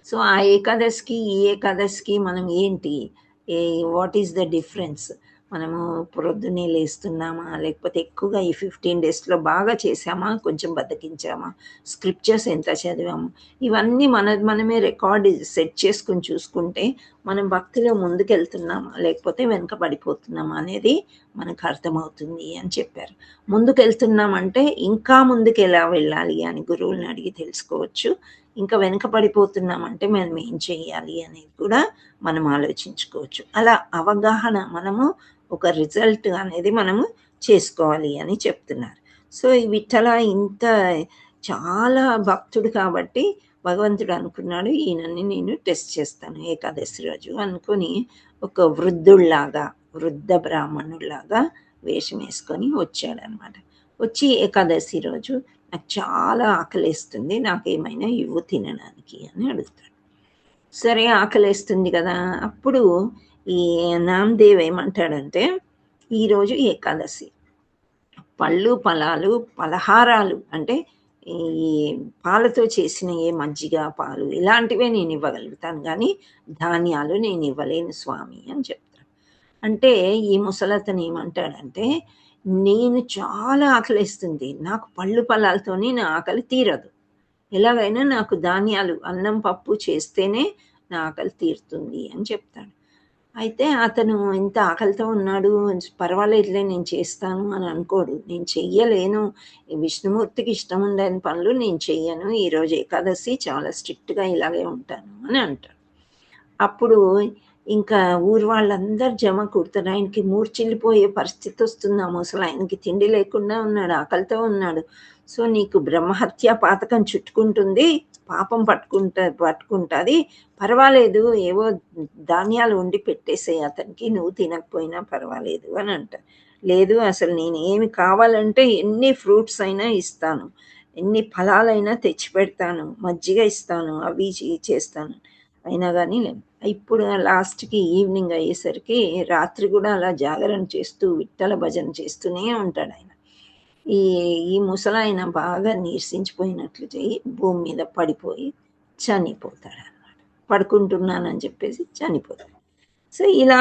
సో ఆ ఏకాదశికి ఈ ఏకాదశికి మనం ఏంటి, వాట్ ఈస్ ద డిఫరెన్స్, మనము ప్రొద్దునే లేస్తున్నామా లేకపోతే ఎక్కువగా ఈ 15 daysలో బాగా చేసామా కొంచెం బతికించామా, స్క్రిప్చర్స్ ఎంత చదివాము, ఇవన్నీ మనమే రికార్డ్ సెట్ చేసుకుని చూసుకుంటే మనం భక్తిలో ముందుకెళ్తున్నామా లేకపోతే వెనక పడిపోతున్నామా అనేది మనకు అర్థమవుతుంది అని చెప్పారు. ముందుకెళ్తున్నామంటే ఇంకా ముందుకు ఎలా వెళ్ళాలి అని గురువులను అడిగి తెలుసుకోవచ్చు, ఇంకా వెనక పడిపోతున్నామంటే మనం ఏం చేయాలి అనేది కూడా మనం ఆలోచించుకోవచ్చు. అలా అవగాహన మనము ఒక రిజల్ట్ అనేది మనము చేసుకోవాలి అని చెప్తున్నారు. సో ఈ విఠల ఇంత చాలా భక్తుడు కాబట్టి భగవంతుడు అనుకున్నాడు ఈయనని నేను టెస్ట్ చేస్తాను ఏకాదశి రోజు అనుకుని ఒక వృద్ధుల్లాగా వృద్ధ బ్రాహ్మణుల్లాగా వేషం వేసుకొని వచ్చాడనమాట. వచ్చి ఏకాదశి రోజు నాకు చాలా ఆకలేస్తుంది, నాకేమైనా ఇవ్వు తినడానికి అని అడుగుతాడు. సరే ఆకలేస్తుంది కదా. అప్పుడు ఈ నామదేవ్ ఏమంటాడంటే ఈరోజు ఏకాదశి, పళ్ళు ఫలాలు పలహారాలు అంటే ఈ పాలతో చేసిన ఏ మజ్జిగ పాలు ఇలాంటివే నేను ఇవ్వగలుగుతాను కానీ ధాన్యాలు నేను ఇవ్వలేను స్వామి అని చెప్తాడు. అంటే ఈ ముసలతను ఏమంటాడంటే నేను చాలా ఆకలిస్తుంది, నాకు పళ్ళు ఫలాలతోనే నా ఆకలి తీరదు, ఎలాగైనా నాకు ధాన్యాలు అన్నం పప్పు చేస్తేనే నా ఆకలి తీరుతుంది అని చెప్తాడు. అయితే అతను ఇంత ఆకలితో ఉన్నాడు, పర్వాలేదులే నేను చేస్తాను అని అనుకోడు. నేను చెయ్యలేను, విష్ణుమూర్తికి ఇష్టం ఉండని పనులు నేను చెయ్యను, ఈరోజు ఏకాదశి చాలా స్ట్రిక్ట్గా ఇలాగే ఉంటాను అని అంటాడు. అప్పుడు ఇంకా ఊరు వాళ్ళందరూ జమ కుడతారు. ఆయనకి మూర్చిల్లిపోయే పరిస్థితి వస్తుంది. ఆ ముసలి ఆయనకి తిండి లేకుండా ఉన్నాడు, ఆకలితో ఉన్నాడు. సో నీకు బ్రహ్మహత్య పాతకం చుట్టుకుంటుంది, పాపం పట్టుకుంటుంది, పర్వాలేదు ఏవో ధాన్యాలు వండి పెట్టేసేయి అతనికి, నువ్వు తినకపోయినా పర్వాలేదు అని అంటారు. లేదు అసలు నేను ఏమి కావాలంటే ఎన్ని ఫ్రూట్స్ అయినా ఇస్తాను, ఎన్ని ఫలాలైనా తెచ్చి పెడతాను, మజ్జిగ ఇస్తాను, అవి చేస్తాను, అయినా కానీ లేదు. ఇప్పుడు లాస్ట్కి ఈవినింగ్ అయ్యేసరికి రాత్రి కూడా అలా జాగరణ చేస్తూ విఠ్ఠల భజన చేస్తూనే ఉంటాడు ఆయన. ఈ ఈ ముసలాయన బాగా నీరసించిపోయినట్లు చేయి భూమి మీద పడిపోయి చనిపోతాడు అనమాట. పడుకుంటున్నానని చెప్పేసి చనిపోతాడు. సో ఇలా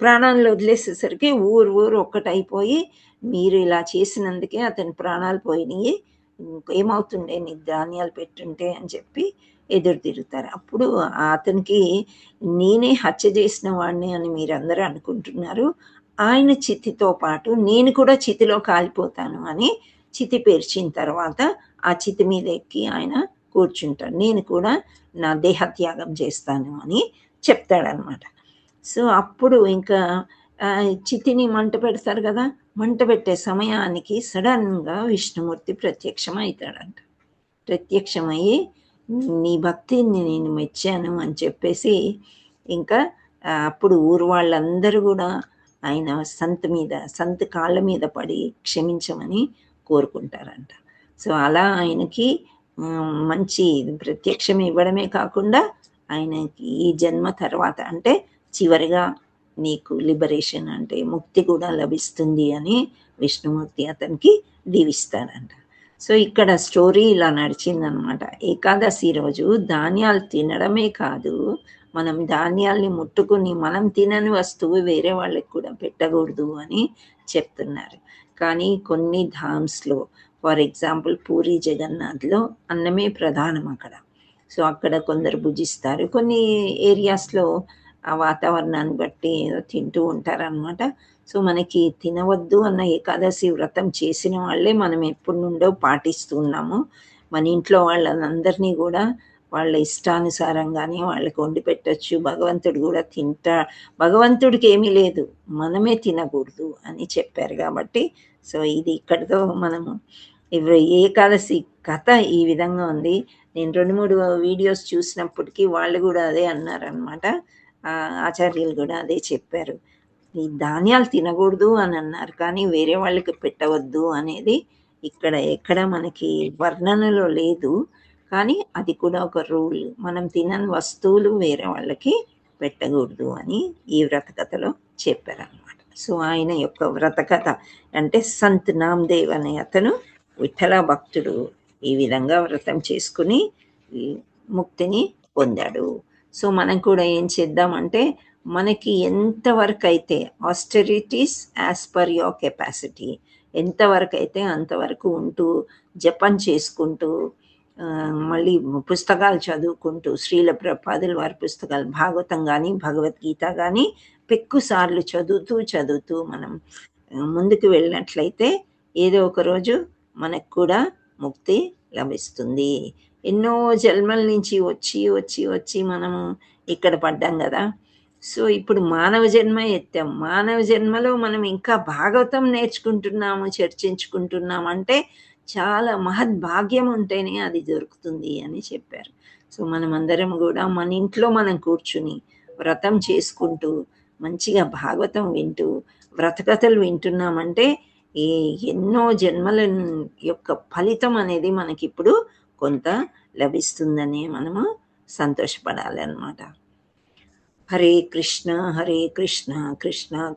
ప్రాణాలు వదిలేసేసరికి ఊరు ఒక్కటైపోయి, మీరు ఇలా చేసినందుకే అతని ప్రాణాలు పోయినాయి, ఏమవుతుండే నీకు ధాన్యాలు పెట్టుంటే అని చెప్పి ఎదురు తిరుగుతారు. అప్పుడు అతనికి నేనే హత్య చేసిన వాడిని అని మీరందరూ అనుకుంటున్నారు, ఆయన చితితో పాటు నేను కూడా చితిలో కాలిపోతాను అని చితి పేర్చిన తర్వాత ఆ చితి మీద ఎక్కి ఆయన కూర్చుంటాడు. నేను కూడా నా దేహత్యాగం చేస్తాను అని చెప్తాడనమాట. సో అప్పుడు ఇంకా చితిని మంట పెడతారు కదా, మంట పెట్టే సమయానికి సడన్గా విష్ణుమూర్తి ప్రత్యక్షం అవుతాడంట. ప్రత్యక్షమయ్యి నీ భక్తిని నేను మెచ్చాను అని చెప్పేసి ఇంకా అప్పుడు ఊరు వాళ్ళందరూ కూడా ఆయన సంత్ కాళ్ళ మీద పడి క్షమించమని కోరుకుంటారంట. సో అలా ఆయనకి మంచి ప్రత్యక్షం ఇవ్వడమే కాకుండా ఆయనకి ఈ జన్మ తర్వాత అంటే చివరిగా నీకు లిబరేషన్ అంటే ముక్తి కూడా లభిస్తుంది అని విష్ణుమూర్తి అతనికి దీవిస్తాడంట. సో ఇక్కడ స్టోరీ ఇలా నడిచిందనమాట. ఏకాదశి రోజు ధాన్యాలు తినడమే కాదు, మనం ధాన్యాల్ని ముట్టుకుని మనం తినని వస్తువు వేరే వాళ్ళకి కూడా పెట్టకూడదు అని చెప్తున్నారు. కానీ కొన్ని ధామ్స్లో, ఫర్ ఎగ్జాంపుల్ పూరి జగన్నాథ్లో అన్నమే ప్రధానం అక్కడ. సో అక్కడ కొందరు భుజిస్తారు, కొన్ని ఏరియాస్లో ఆ వాతావరణాన్ని బట్టి ఏదో తింటూ ఉంటారనమాట. సో మనకి తినవద్దు అన్న ఏకాదశి వ్రతం చేసిన వాళ్ళే మనం ఎప్పటి నుండో పాటిస్తూ ఉన్నాము. మన ఇంట్లో వాళ్ళందరినీ కూడా వాళ్ళ ఇష్టానుసారంగానే వాళ్ళకి వండి పెట్టచ్చు. భగవంతుడు కూడా భగవంతుడికి ఏమీ లేదు, మనమే తినకూడదు అని చెప్పారు కాబట్టి సో ఇది ఇక్కడితో మనము ఏకాదశి కథ ఈ విధంగా ఉంది. నేను 2-3 వీడియోస్ చూసినప్పటికీ వాళ్ళు కూడా అదే అన్నారనమాట. ఆచార్యులు కూడా అదే చెప్పారు, ఈ ధాన్యాలు తినకూడదు అని అన్నారు, కానీ వేరే వాళ్ళకి పెట్టవద్దు అనేది ఇక్కడ ఎక్కడ మనకి వర్ణనలో లేదు. కానీ అది కూడా ఒక రూల్, మనం తినని వస్తువులు వేరే వాళ్ళకి పెట్టకూడదు అని ఈ వ్రతకథలో చెప్పారనమాట. సో ఆయన యొక్క వ్రతకథ అంటే సంత్ నామదేవ్ అనే అతను విఠల భక్తుడు ఈ విధంగా వ్రతం చేసుకుని ముక్తిని పొందాడు. సో మనం కూడా ఏం చేద్దామంటే మనకి ఎంతవరకు అయితే austerities as per your capacity, ఎంతవరకు అయితే అంతవరకు ఉంటూ జపం చేసుకుంటూ మళ్ళీ పుస్తకాలు చదువుకుంటూ శ్రీల ప్రభుపాదుల వారి పుస్తకాలు భాగవతం కానీ భగవద్గీత కానీ పెక్కుసార్లు చదువుతూ మనం ముందుకు వెళ్ళినట్లయితే ఏదో ఒక రోజు మనకు కూడా ముక్తి లభిస్తుంది. ఎన్నో జన్మల నుంచి వచ్చి మనము ఇక్కడ పడ్డాం కదా. సో ఇప్పుడు మానవ జన్మ ఎత్తాం, మానవ జన్మలో మనం ఇంకా భాగవతం నేర్చుకుంటున్నాము, చర్చించుకుంటున్నాము అంటే చాలా మహద్భాగ్యం ఉంటేనే అది దొరుకుతుంది అని చెప్పారు. సో మనమందరం కూడా మన ఇంట్లో మనం కూర్చుని వ్రతం చేసుకుంటూ మంచిగా భాగవతం వింటూ వ్రతకథలు వింటున్నామంటే ఈ ఎన్నో జన్మల యొక్క ఫలితం అనేది మనకిప్పుడు కొంత లభిస్తుందని మనము సంతోషపడాలి అన్నమాట. హరే కృష్ణ కృష్ణ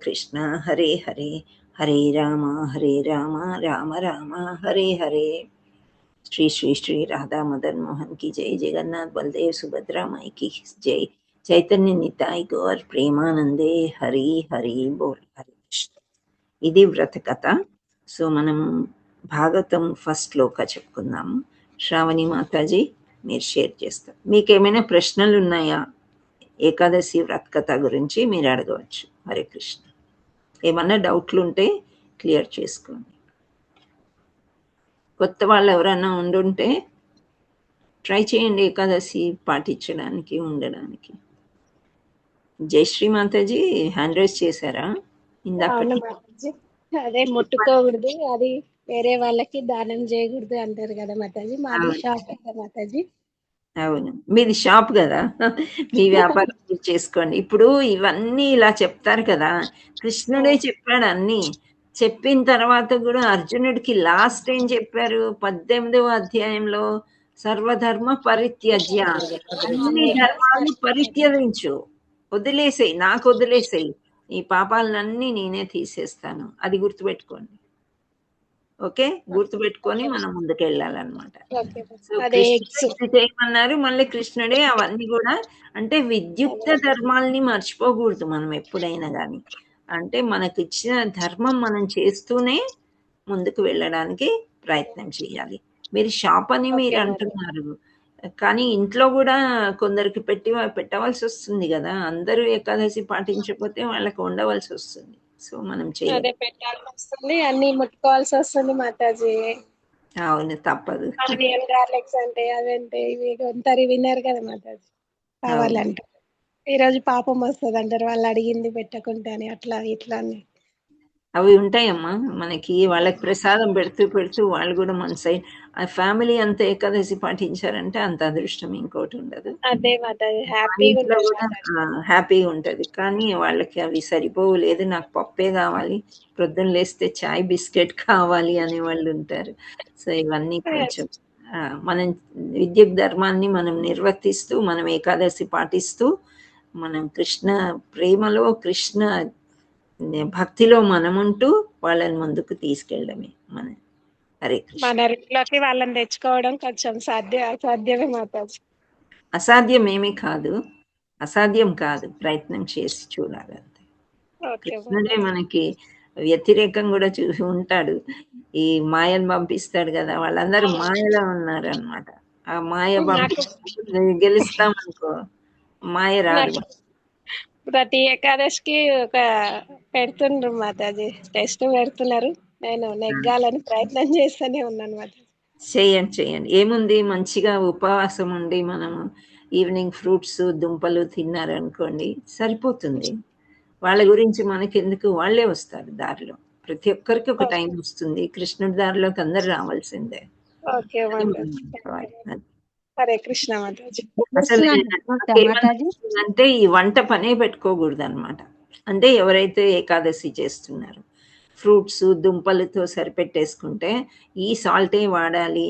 కృష్ణ హరే హరే, హరే రామ రామ రామ హరే హరే. శ్రీ శ్రీ శ్రీ రాధా మదన్ మోహన్ की जय, जगन्नाथ बलदेव सुभद्रा माई की जय, చైతన్య నితాయ్ గౌర్ ప్రేమానందే హరి హరి బోల్. హరే కృష్ణ. ఇది వ్రతకథ. సో మనం భాగవతం ఫస్ట్ శ్లోక చెప్పుకుందాము. శ్రావణి మాతాజీ మీరు షేర్ చేస్తారు. మీకు ఏమైనా ప్రశ్నలు ఉన్నాయా ఏకాదశి వ్రతకథ గురించి మీరు అడగవచ్చు. హరే కృష్ణ. ఏమన్నా డౌట్లు ఉంటే క్లియర్ చేసుకోండి. కొత్త వాళ్ళు ఎవరైనా ఉండుంటే ట్రై చేయండి ఏకాదశి పాటించడానికి ఉండడానికి. జయశ్రీ మాతాజీ హ్యాండ్ రైజ్ చేశారా ఇందాక? అవును మాతాజీ. అదే ముట్టుకోకూడదు, అది వేరే వాళ్ళకి దానం చేయకూడదు అంటారు కదా మాతాజీ. మాది అవును షాప్ కదా మాతాజీ. అవును, మీది షాప్ కదా, మీ వ్యాపారం మీరు చేసుకోండి. ఇప్పుడు ఇవన్నీ ఇలా చెప్తారు కదా, కృష్ణుడే చెప్పాడు అన్ని. చెప్పిన తర్వాత కూడా అర్జునుడికి లాస్ట్ ఏం చెప్పారు 18వ అధ్యాయంలో? సర్వధర్మ పరిత్యజ్య, అన్ని ధర్మాలు పరిత్యజించు, వదిలేసేయి, నాకు వదిలేసేయి, ఈ పాపాలన్నీ నేనే తీసేస్తాను. అది గుర్తుపెట్టుకోండి. ఓకే, గుర్తుపెట్టుకొని మనం ముందుకు వెళ్ళాలన్నమాట. ఓకే సో అదే కృష్ణుడే ఇది చేయమన్నారు, మళ్ళీ కృష్ణుడే అవన్నీ కూడా. అంటే విద్యుక్త ధర్మాల్ని మర్చిపోకూడదు మనం ఎప్పుడైనా కానీ. అంటే మనకు ఇచ్చిన ధర్మం మనం చేస్తూనే ముందుకు వెళ్ళడానికి ప్రయత్నం చేయాలి. మీరు షాప్ అని మీరు అంటున్నారు, కానీ ఇంట్లో కూడా కొందరికి పెట్టవలసి వస్తుంది కదా. అందరూ ఏకాదశి పాటించకపోతే వాళ్ళకి ఉండవలసి వస్తుంది. సో మనం అదే చేయాలి. పెట్టాల్సి వస్తుంది, అన్ని ముట్టుకోవాల్సి వస్తుంది మాతాజీ. అవును, తప్పదు. ఆనియన్ గార్లిక్స్ అంటే అదంటే ఇవి కొంతరి విన్నారు కదా మాతాజీ. అవును, కావాలంటే ఈ రోజు పాపం వస్తుంది అంటారు, వాళ్ళు అడిగింది పెట్టకుంటే అని, అట్లా ఇట్లా అని. అవి ఉంటాయమ్మా మనకి. వాళ్ళకి ప్రసాదం పెడుతూ పెడుతూ వాళ్ళు కూడా మన సైడ్ ఆ ఫ్యామిలీ అంతా ఏకాదశి పాటించారంటే అంత అదృష్టం ఇంకోటి ఉండదు. అదే మాతాజీ, మన హ్యాపీగా ఇంట్లో ఉంటుంది కూడా మాతాజీ. హ్యాపీగా ఉంటది. కానీ వాళ్ళకి అవి సరిపోవు, లేదు నాకు పప్పే కావాలి, ప్రొద్దున లేస్తే చాయ్ బిస్కెట్ కావాలి అనే వాళ్ళు ఉంటారు. సో ఇవన్నీ కొంచెం మనం విద్యుత్ ధర్మాన్ని మనం నిర్వర్తిస్తూ, మనం ఏకాదశి పాటిస్తూ, మనం కృష్ణ ప్రేమలో, కృష్ణ భక్తిలో మనముంటూ వాళ్ళని ముందుకు తీసుకెళ్ళడమే మన. హరే కృష్ణ. మన ఇంట్లోకి వాళ్ళని తెచ్చుకోవడం కొంచెం అసాధ్యమే మాతాజీ. అసాధ్యం ఏమీ కాదు, అసాధ్యం కాదు, ప్రయత్నం చేసి చూడాలంతే. ఓకే కృష్ణుడే మాతాజీ. మనకి వ్యతిరేకం కూడా చూసి ఉంటాడు. ఈ మాయను పంపిస్తాడు కదా, వాళ్ళందరూ మాయలో ఉన్నారు అనమాట. ఆ మాయ నాకు పంపించినప్పుడు గెలుస్తాం అనుకో, మాయ రాదు. నాకు ప్రతి ఏకాదశికి ఒక పెడుతుండ్రు మాతాజీ, టెస్ట్ పెడుతున్నారు. నేను నెగ్గాలని ప్రయత్నం చేస్తూనే ఉన్నాను మాతాజీ. చేయండి చేయండి, ఏముంది, మంచిగా ఉపవాసం ఉండి మనము ఈవినింగ్ ఫ్రూట్స్ దుంపలు తిన్నారనుకోండి సరిపోతుంది. వాళ్ళ గురించి మనకెందుకు, వాళ్ళే వస్తారు దారిలో. ప్రతి ఒక్కరికి ఒక టైం వస్తుంది, కృష్ణుడి దారిలోకి అందరు రావాల్సిందే. ఓకే అది మనం మాతాజీ. అనుకోవాలి. అది. హరే కృష్ణ మాతాజీ. అసలు మాతాజీ నాకేమనిపిస్తుందంటే ఈ వంట పనే పెట్టుకోకూడదు అనమాట. అంటే ఎవరైతే ఏకాదశి చేస్తున్నారు ఫ్రూట్స్ దుంపలతో సరిపెట్టేసుకుంటే, ఈ సాల్టే వాడాలి,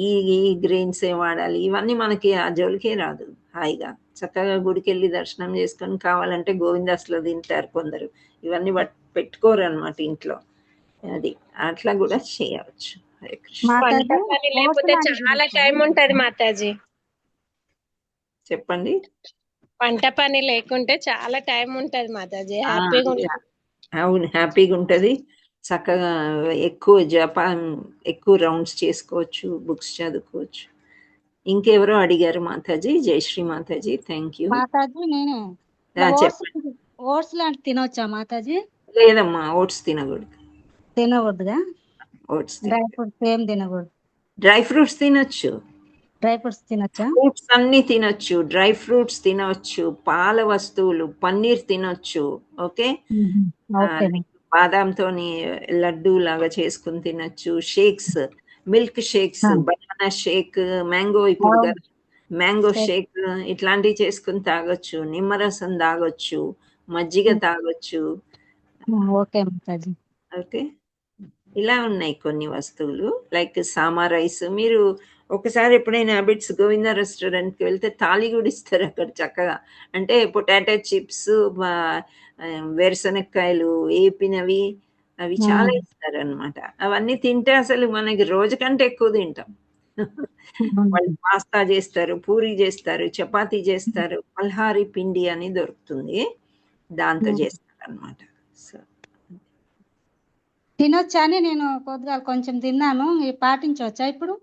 ఈ ఈ గ్రెయిన్సే వాడాలి, ఇవన్నీ మనకి ఆ జోలికే రాదు. హాయిగా చక్కగా గుడికి వెళ్ళి దర్శనం చేసుకొని కావాలంటే గోవిందాసులో తింటారు కొందరు. ఇవన్నీ పెట్టుకోరు అనమాట ఇంట్లో. అది అట్లా కూడా చేయవచ్చు. హరే కృష్ణ. వంట మాతాజీ పని లేకపోతే చాలా టైం ఉంటది మాతాజీ. చెప్పండి. వంట పని లేకుంటే చాలా టైం ఉంటది మాతాజీ, ఆ, హ్యాపీగా ఉంటుంది. అవును, హ్యాపీగా ఉంటుంది. చక్కగా ఎక్కువ ఎక్కువ రౌండ్స్ చేసుకోవచ్చు, బుక్స్ చదువుకోవచ్చు. ఇంకెవరో అడిగారు మాతాజీ, జయశ్రీ మాతాజీ, థ్యాంక్ యూ. మాతాజీ నేను చెప్పండి. ఓట్స్ లాంటి తినవచ్చా మాతాజీ? లేదమ్మా, ఓట్స్ తినకూడదు. తినకూడదుగా? ఓట్స్ డ్రై ఫ్రూట్స్ ఏం తినకూడదు? డ్రై ఫ్రూట్స్ తినొచ్చు, డ్రై ఫ్రూట్స్ తినొచ్చా? ఫ్రూట్స్ అన్ని తినొచ్చు, డ్రై ఫ్రూట్స్ తినొచ్చు, పాల వస్తువులు, పన్నీర్ తినొచ్చు. ఓకే, ఓకే బాదాంతో లడ్డు లాగా చేసుకుని తినొచ్చు. Shakes, milk shakes, banana shake, mango ఇప్పుడు కదా మ్యాంగో షేక్, ఇట్లాంటివి చేసుకుని తాగొచ్చు. నిమ్మరసం తాగొచ్చు, మజ్జిగ తాగొచ్చు. ఓకే మాతాజీ. ఓకే, ఇలా ఉన్నాయి కొన్ని వస్తువులు. లైక్ సామా రైస్. మీరు ఒకసారి ఎప్పుడైనా హ్యాబిట్స్ గోవింద రెస్టారెంట్కి వెళ్తే తాళి కూడా ఇస్తారు అక్కడ చక్కగా. అంటే పొటాటో చిప్స్, వేరుశనక్కాయలు వేపినవి, అవి చాలా ఇస్తారు అనమాట. అవన్నీ తింటే అసలు మనకి రోజు కంటే ఎక్కువ తింటాం. వాళ్ళు పాస్తా చేస్తారు, పూరి చేస్తారు, చపాతీ చేస్తారు, పల్హారి పిండి అని దొరుకుతుంది, దాంతో చేస్తారు అనమాట. సో తినొచ్చా అని నేను కొద్దిగా కొంచెం తిన్నాను, మీరు పాటించవచ్చా ఇప్పుడు?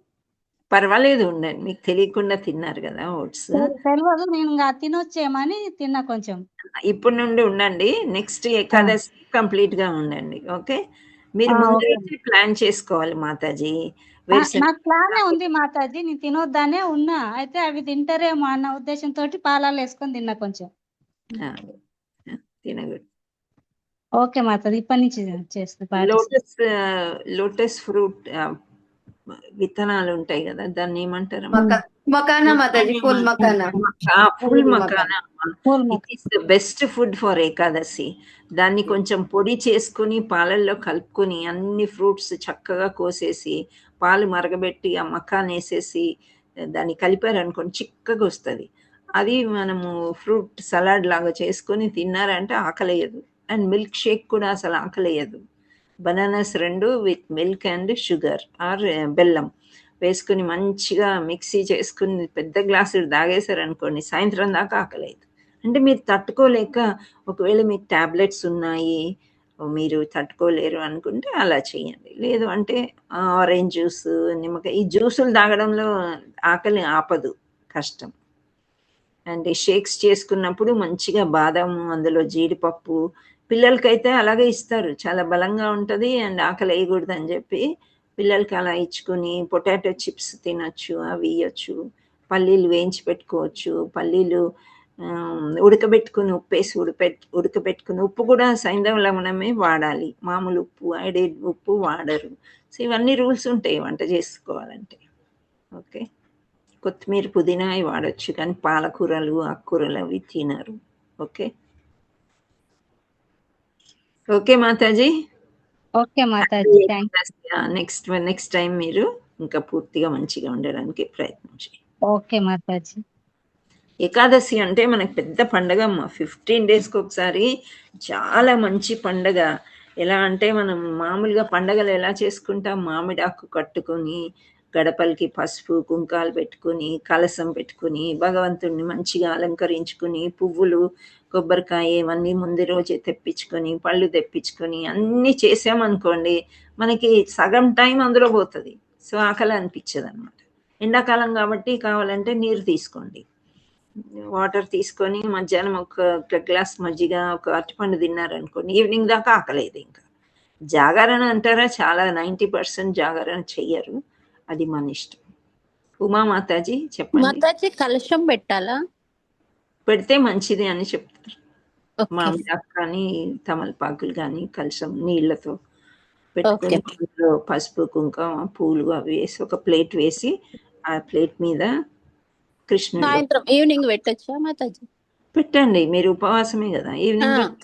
పర్వాలేదు, ఉండండి, మీకు తెలియకుండా తిన్నారు కదా ఓట్స్. తెలియదు, నేను ఇంకా తినొచ్చేమని తిన్నా కొంచెం. ఇప్పటి నుండి ఉండండి, నెక్స్ట్ ఏకాదశి కంప్లీట్ గా ఉండండి. ఓకే, మీరు ముందు నుంచి ప్లాన్ చేసుకోవాలి మాతాజీ. నాకు ప్లానే ఉంది మాతాజీ, నేను తినొద్దానే ఉన్నా, అయితే అవి తింటారేమో అన్న ఉద్దేశంతో పాలాలు వేసుకొని తిన్నా కొంచెం. తినకూడదు. ఓకే మాతాజీ, ఇప్పటి నుంచి చేస్తా పాటిస్తా. లోటస్ ఫ్రూట్ విత్తనాలు ఉంటాయి కదా, దాన్ని ఏమంటారు? Makhana Mataji, full makhana. Full makhana. Pool it is the best food for Ekadashi. దాన్ని కొంచెం పొడి చేసుకుని పాలల్లో కలుపుకొని అన్ని ఫ్రూట్స్ చక్కగా కోసేసి పాలు మరగబెట్టి ఆ మకాన్ వేసేసి దాన్ని కలిపారనుకోండి, చిక్కగా వస్తుంది. అది మనము ఫ్రూట్ సలాడ్ లాగా చేసుకొని తిన్నారంటే ఆకలేయదు. అండ్ మిల్క్ షేక్ కూడా అసలు ఆకలేయదు. Bananas 2 with milk and sugar or బెల్లం వేసుకుని మంచిగా మిక్సీ చేసుకుని పెద్ద గ్లాసులు తాగేశారనుకోండి, సాయంత్రం దాకా ఆకలేదు. అంటే మీరు తట్టుకోలేక, ఒకవేళ మీకు ట్యాబ్లెట్స్ ఉన్నాయి, మీరు తట్టుకోలేరు అనుకుంటే అలా చేయండి. లేదు అంటే ఆరెంజ్ జ్యూస్, నిమ్మకాయ, ఈ జ్యూసులు తాగడంలో ఆకలి ఆపదు, కష్టం. అండ్ షేక్స్ చేసుకున్నప్పుడు మంచిగా బాదం, అందులో జీడిపప్పు, పిల్లలకైతే అలాగే ఇస్తారు, చాలా బలంగా ఉంటుంది అండ్ ఆకలి వేయకూడదు అని చెప్పి పిల్లలకి అలా ఇచ్చుకొని పొటాటో చిప్స్ తినచ్చు, అవి ఇవ్వచ్చు. పల్లీలు వేయించి పెట్టుకోవచ్చు, పల్లీలు ఉడకబెట్టుకుని ఉప్పేసి ఉడకబెట్టుకుని, ఉప్పు కూడా సైంధవ లవణమే వాడాలి, మామూలు ఉప్పు ఐడెడ్ ఉప్పు వాడరు. సో ఇవన్నీ రూల్స్ ఉంటాయి వంట చేసుకోవాలంటే. ఓకే, కొత్తిమీర పుదీనా అవి వాడచ్చు, కానీ పాలకూరలు ఆకుకూరలు అవి తినరు. ఓకే ఓకే మాతాజీ. ఓకే మాతాజీ, నెక్స్ట్ టైం మీరు ఇంకా పూర్తిగా మంచిగా ఉండడానికి ప్రయత్నం చేయండి. ఓకే మాతాజీ. ఏకాదశి అంటే మనకు పెద్ద పండగ అమ్మ. 15 డేస్కి ఒకసారి చాలా మంచి పండగ. ఎలా అంటే మనం మామూలుగా పండగలు ఎలా చేసుకుంటాం, మామిడాకు కట్టుకొని గడపలకి పసుపు కుంకాలు పెట్టుకుని కలసం పెట్టుకుని భగవంతుడిని మంచిగా అలంకరించుకుని పువ్వులు కొబ్బరికాయ ఇవన్నీ ముందు రోజే తెప్పించుకొని పళ్ళు తెప్పించుకొని అన్నీ చేసామనుకోండి, మనకి సగం టైం అందులో పోతుంది. సో ఆకలి అనిపించదు అనమాట. ఎండాకాలం కాబట్టి కావాలంటే నీరు తీసుకోండి, వాటర్ తీసుకొని మధ్యాహ్నం ఒక గ్లాస్ మజ్జిగ, ఒక అరటిపండు తిన్నారనుకోండి, ఈవినింగ్ దాకా ఆకలేదు. ఇంకా జాగరణ అంటారా, చాలా 90% జాగరణ చెయ్యరు, అది మన ఇష్టం. ఉమా మాతాజీ చెప్పండి. మాతాజీ కలశం పెట్టాలా? పెడితే మంచిది అని చెప్తారు. మామిడాకు కానీ తమలపాకులు కానీ కలశం నీళ్లతో పెట్టుకుని అందులో పసుపు కుంకుమ పూలు అవి వేసి ఒక ప్లేట్ వేసి ఆ ప్లేట్ మీద కృష్ణుడు సాయంత్రం ఈవినింగ్ పెట్టచ్చా మాతాజీ? పెట్టండి, మీరు ఉపవాసమే కదా ఈవినింగ్.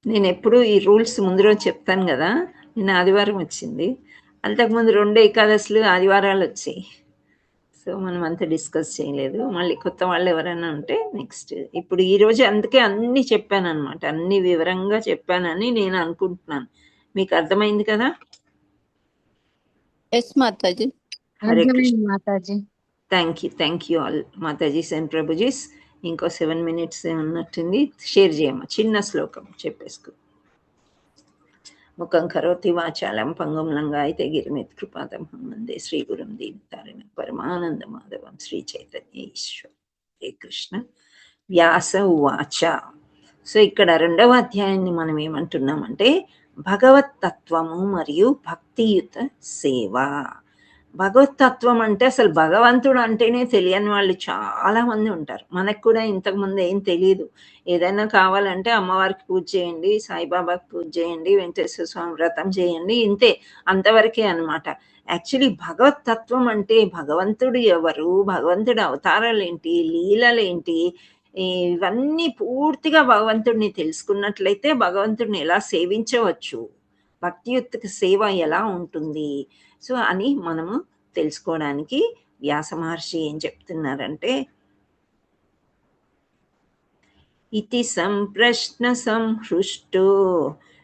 నేను ఎప్పుడు ఈ రూల్స్ ముందు రోజు చెప్తాను కదా. నిన్న ఆదివారం వచ్చింది, అంతకుముందు 2 ఏకాదశులు ఆదివారాలు వచ్చాయి. సో మనం అంతా డిస్కస్ చేయలేదు. మళ్ళీ కొత్త వాళ్ళు ఎవరైనా ఉంటే నెక్స్ట్. ఇప్పుడు ఈరోజు అందుకే అన్నీ చెప్పాను అనమాట, అన్ని వివరంగా చెప్పానని నేను అనుకుంటున్నాను. మీకు అర్థమైంది కదా? Yes mataji. Hare Krishna mataji. Thank you all matajis and prabhujis. ఇంకో 7 minutes ఉన్నట్టుంది, షేర్ చేయమ్మా. చిన్న శ్లోకం చెప్పేసుకో. ముఖం కరోతి వాచాలం పంగం లంగాయతే గిరిమిత్ కృపాతమహం వందే శ్రీ గురుం దీనతారిణం పరమానంద మాధవం శ్రీ చైతన్య ఈశ్వర. హరే కృష్ణ. వ్యాస ఉవాచ. సో ఇక్కడ 2వ అధ్యాయాన్ని మనం ఏమంటున్నామంటే భగవత్ తత్వము మరియు భక్తియుత సేవ. భగవతత్వం అంటే అసలు భగవంతుడు అంటేనే తెలియని వాళ్ళు చాలా మంది ఉంటారు. మనకు కూడా ఇంతకుముందు ఏం తెలియదు. ఏదైనా కావాలంటే అమ్మవారికి పూజ చేయండి, సాయిబాబాకి పూజ చేయండి, వెంకటేశ్వర స్వామి వ్రతం చేయండి, ఇంతే, అంతవరకే అనమాట. యాక్చువల్లీ భగవతత్వం అంటే భగవంతుడు ఎవరు, భగవంతుడి అవతారాలు ఏంటి, లీలలేంటి, ఇవన్నీ పూర్తిగా భగవంతుడిని తెలుసుకున్నట్లయితే భగవంతుడిని ఎలా సేవించవచ్చు, భక్తియుక్త సేవ ఎలా ఉంటుంది, సో అని మనము తెలుసుకోవడానికి వ్యాస మహర్షి ఏం చెప్తున్నారంటే, ఇతి సంప్రశ్న సంహృష్టో